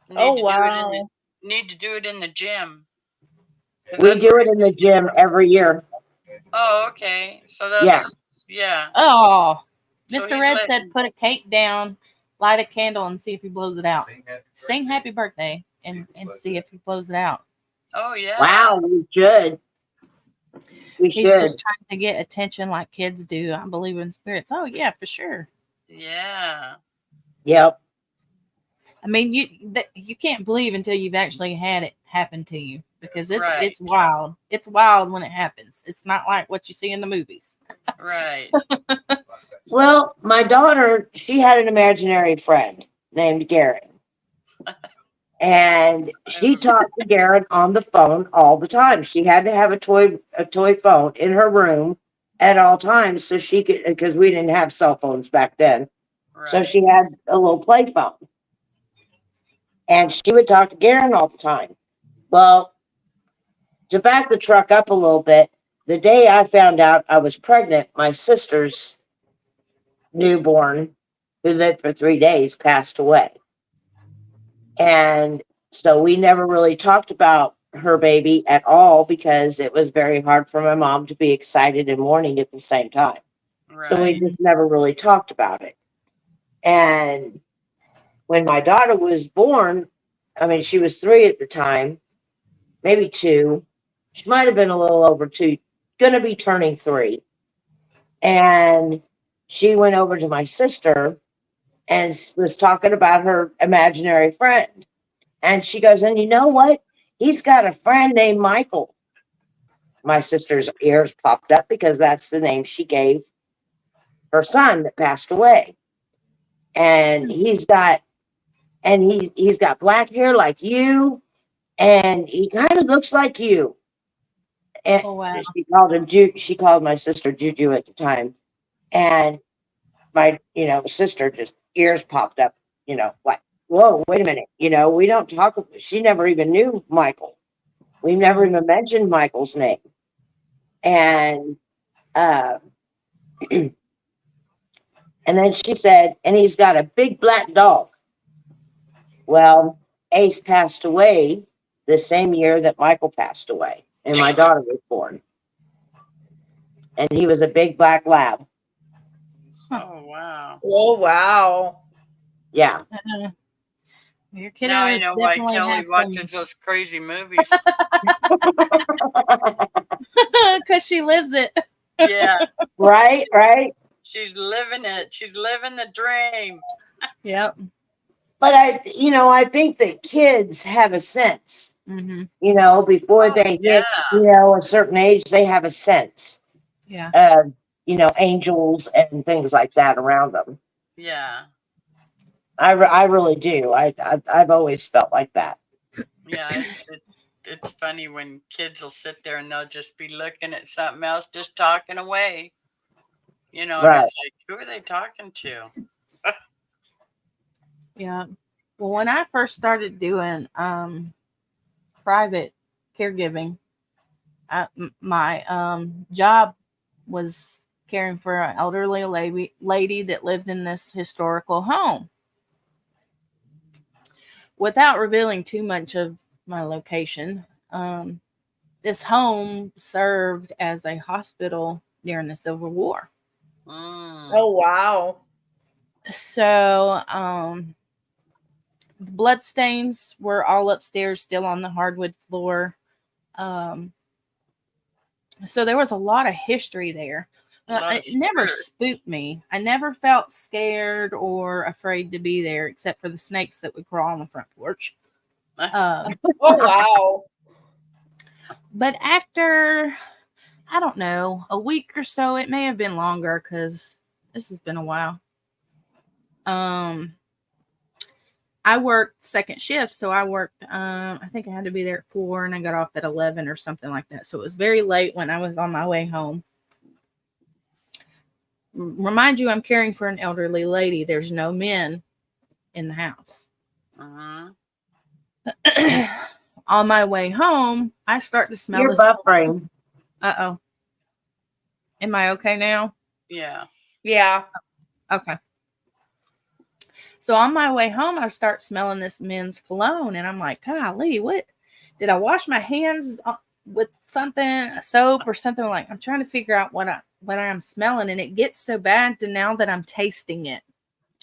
Need Oh, to do it wow. need to do it in the gym. 'Cause We that's do where it in the he's gonna gym get- every year. Oh, okay. So that's yeah. Oh, So Mr. he's Red letting- said put a cake down, light a candle, and see if he blows it out. Sing happy birthday and see if he blows it out. Oh yeah. Wow, we should. We He's should. just trying to get attention like kids do. I believe in spirits. Oh, yeah, for sure. Yeah. Yep. I mean, you can't believe until you've actually had it happen to you because it's Right. wild. It's wild when it happens. It's not like what you see in the movies. Right. Well, my daughter, she had an imaginary friend named Garrett. And she talked to Garrett on the phone all the time. She had to have a toy phone in her room at all times so she could, because we didn't have cell phones back then. Right. So she had a little play phone. And she would talk to Garrett all the time. Well, to back the truck up a little bit, the day I found out I was pregnant, my sister's newborn, who lived for 3 days, passed away. And so we never really talked about her baby at all because it was very hard for my mom to be excited and mourning at the same time. Right. So we just never really talked about it. And when my daughter was born, I mean, she was 3 at the time, maybe 2. She might have been a little over 2, going to be turning 3. And she went over to my sister and was talking about her imaginary friend. And she goes, and you know what? He's got a friend named Michael. My sister's ears popped up because that's the name she gave her son that passed away. And he's got black hair like you, and he kind of looks like you. And Oh, wow. she called my sister Juju at the time. And my, sister just ears popped up, like, whoa, wait a minute. We don't talk. She never even knew Michael. We never even mentioned Michael's name. And, and then she said, and he's got a big black dog. Well, Ace passed away the same year that Michael passed away, and my daughter was born. And he was a big black lab. Oh wow. Oh wow. Yeah. Your kiddos Now I know why definitely Kelly have watches those crazy movies. because she lives it. Yeah, Right. she's living it. She's living the dream. Yep. But I think that kids have a sense, Mm-hmm. before Oh, they yeah. hit, a certain age, they have a sense Yeah. of, angels and things like that around them. Yeah. I really do. I've always felt like that. Yeah, it's funny when kids will sit there and they'll just be looking at something else, just talking away. And Right. it's like, who are they talking to? Yeah. Well, when I first started doing private caregiving, my job was caring for an elderly lady that lived in this historical home. Without revealing too much of my location, this home served as a hospital during the Civil War. Oh wow. So the blood stains were all upstairs, still on the hardwood floor. So there was a lot of history there. It never spooked me. I never felt scared or afraid to be there, except for the snakes that would crawl on the front porch. Oh wow. But after, I don't know, a week or so, it may have been longer because this has been a while. I worked second shift, so I worked, I think I had to be there at 4 and I got off at 11 or something like that. So it was very late when I was on my way home. Remind you, I'm caring for an elderly lady. There's no men in the house. On my way home, I start to smell You're this. buffering. Uh-oh. Am I okay now? Yeah. Yeah. Okay. So on my way home, I start smelling this men's cologne, and I'm like, golly, what? Did I wash my hands with something, a soap or something? Like, I'm trying to figure out what I'm smelling, and it gets so bad to now that I'm tasting it.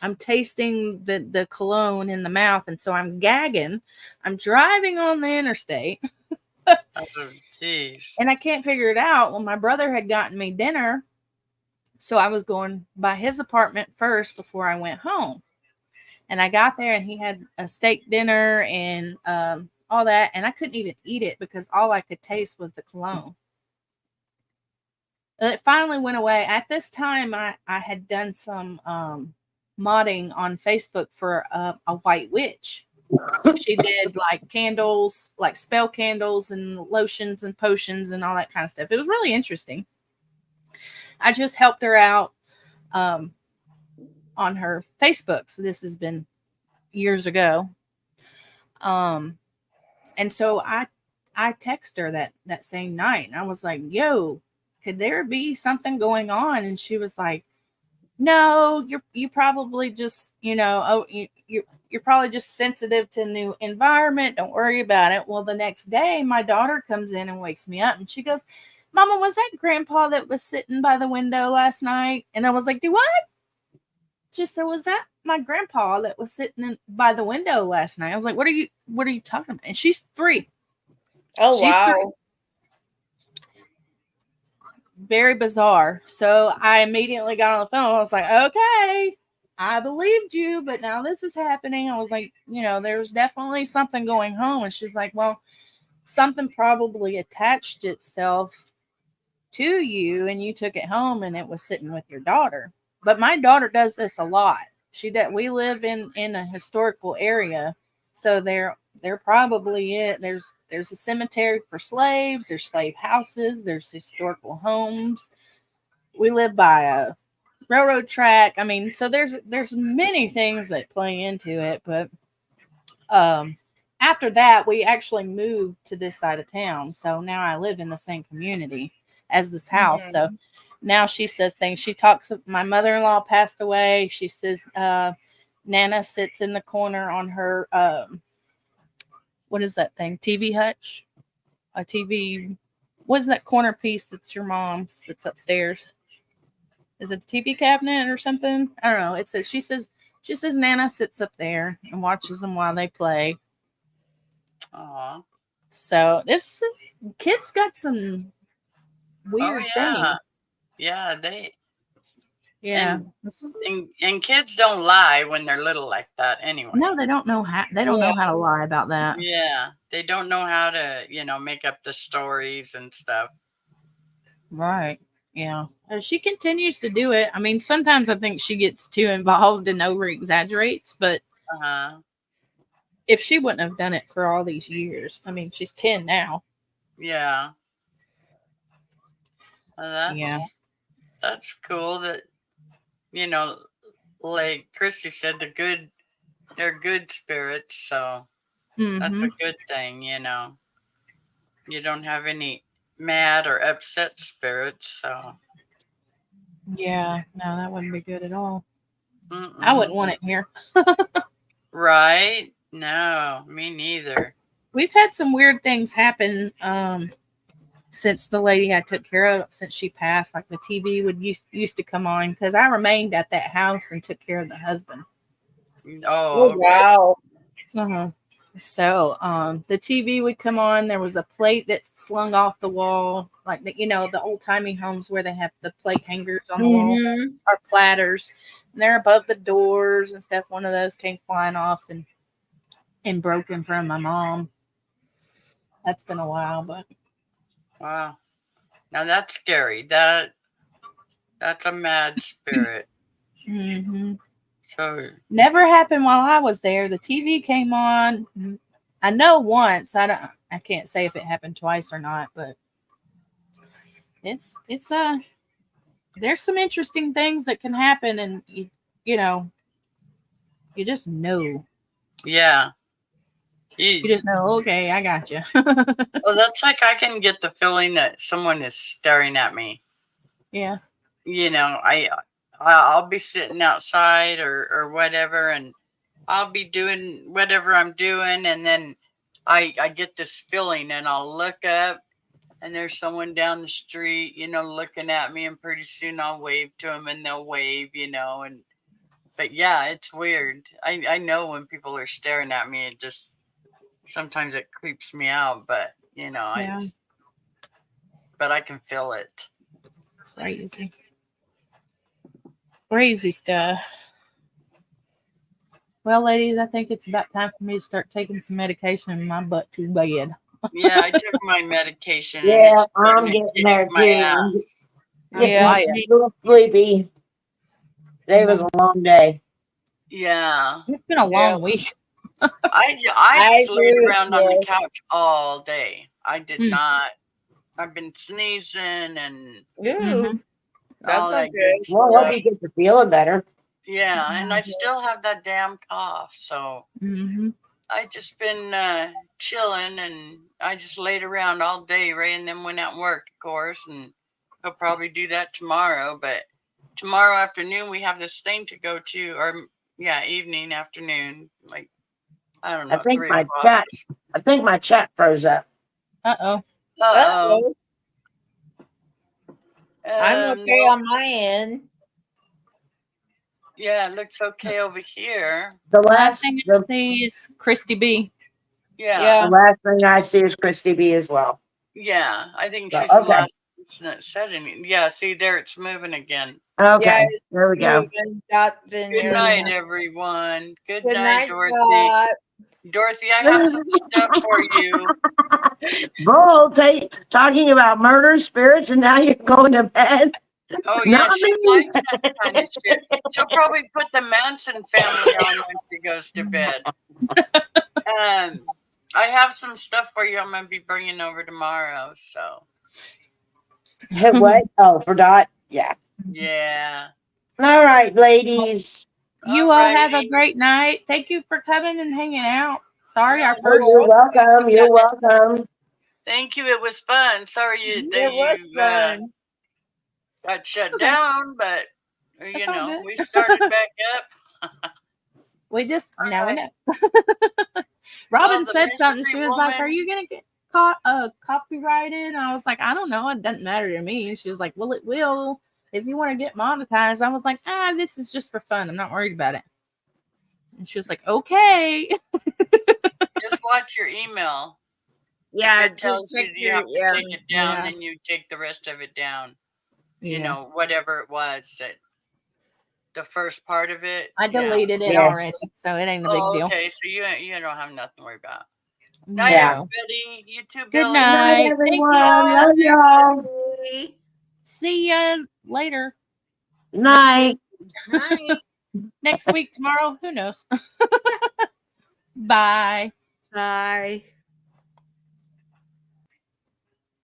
I'm tasting the cologne in the mouth, and so I'm gagging. I'm driving on the interstate. Oh, jeez. And I can't figure it out. Well, my brother had gotten me dinner, so I was going by his apartment first before I went home. And I got there, and he had a steak dinner and all that, and I couldn't even eat it because all I could taste was the cologne. It finally went away. At this time, I had done some modding on Facebook for a white witch. She did like candles, like spell candles and lotions and potions and all that kind of stuff. It was really interesting. I just helped her out on her Facebook. So this has been years ago. And so I text her that same night, and I was like, yo, could there be something going on? And she was like, no, you probably just, you're probably just sensitive to new environment. Don't worry about it. Well, the next day, my daughter comes in and wakes me up, and she goes, Mama, was that Grandpa that was sitting by the window last night? And I was like, do what? She said, was that my grandpa that was sitting by the window last night? I was like, what are you talking about? And she's 3. Oh She's wow. 3. Very bizarre. So I immediately got on the phone. I was like, okay, I believed you, but now this is happening. I was like, there's definitely something going on. And she's like, well, something probably attached itself to you and you took it home and it was sitting with your daughter. But my daughter does this a lot. We live in a historical area. So they're probably it. There's a cemetery for slaves. There's slave houses. There's historical homes. We live by railroad track. I mean, so there's many things that play into it, but after that we actually moved to this side of town. So now I live in the same community as this house. So now she says things. She talks, my mother-in-law passed away. She says Nana sits in the corner on her what is that thing? TV hutch? A TV. What's that corner piece that's your mom's that's upstairs? Is it a TV cabinet or something? I don't know. It says she says Nana sits up there and watches them while they play. Aw. So kids got some weird things. Yeah, they Yeah. and kids don't lie when they're little like that anyway. No, they don't know how. They don't know how to lie about that. Yeah, they don't know how to, make up the stories and stuff. Right. Yeah. She continues to do it. I mean, sometimes I think she gets too involved and over exaggerates, but if she wouldn't have done it for all these years, I mean, she's 10 now. Yeah. Well, that's cool that, like Christy said, they're good spirits. So that's a good thing, You don't have any mad or upset spirits. So. Yeah. No, that wouldn't be good at all. I wouldn't want it here. Right? No, me neither. We've had some weird things happen since the lady I took care of, since she passed. Like the TV would used to come on because I remained at that house and took care of the husband. Oh, wow. So the TV would come on. There was a plate that slung off the wall, like the old timey homes where they have the plate hangers on the wall or platters. And they're above the doors and stuff. One of those came flying off and broke in front of my mom. That's been a while, but wow. Now that's scary. That's a mad spirit. So never happened while I was there. The TV came on. I know once. I can't say if it happened twice or not, but it's there's some interesting things that can happen, and you just know. Yeah. You just know, okay, I got you. Well, that's like I can get the feeling that someone is staring at me. Yeah. I'll be sitting outside or whatever, and I'll be doing whatever I'm doing, and then I get this feeling, and I'll look up, and there's someone down the street, looking at me, and pretty soon I'll wave to them, and they'll wave, but yeah, it's weird. I know when people are staring at me, it just sometimes it creeps me out, but but I can feel it. Crazy stuff. Well, ladies, I think it's about time for me to start taking some medication and my butt to bed. Yeah, I took my medication. Yeah, I'm getting there too. I'm a little sleepy. Today was a long day. Yeah. It's been a long week. I just laid around on the couch all day. I did not. I've been sneezing and all that good stuff. Well, I hope you get to feeling better. Yeah, and I still have that damn cough. So I just been chilling, and I just laid around all day. Ray and them went out and worked, of course, and he'll probably do that tomorrow. But tomorrow afternoon we have this thing to go to, or evening, afternoon, like I don't know. I think my chat froze up. Uh-oh. I'm okay on my end. Yeah, it looks okay over here. The last thing I see is Christy B. Yeah. The last thing I see is Christy B as well. Yeah, I think she's the last person that said anything. Yeah, see there, it's moving again. Okay, there we go. Good night, everyone. Good night, Dorothy. Dorothy, I have some stuff for you. Bull, talking about murder spirits, and now you're going to bed. Oh yeah, she likes that kind of shit. She'll probably put the Manson family on when she goes to bed. I have some stuff for you. I'm gonna be bringing over tomorrow. So. What? Oh, for Dot? Yeah. Yeah. All right, ladies. You all have a Alrighty. great night. Thank you for coming and hanging out. Sorry, our No, first. You're welcome. You're welcome. Thank you. It was fun. Sorry It that was you fun. got shut Okay. down, but That's all good. we started back up. We just All now we right. know. Robin the said something. She mystery was like, woman- "Are you gonna get copyrighted?" And I was like, "I don't know. It doesn't matter to me." And she was like, "Well, it will if you want to get monetized." I was like, "This is just for fun. I'm not worried about it." And she was like, "Okay." Just watch your email. Yeah, If it tells just you check you have to take it down, Yeah. then you take the rest of it down. You Yeah. know, whatever it was that the first part of it. I yeah. deleted it Yeah. already, so it ain't a big deal. Okay, so you don't have nothing to worry about. No. Night, everybody. You too, Good Billy. night. Thank you all. Love y'all. Bye. See ya later. Night. Night. Next week, tomorrow. Who knows? Bye. Bye.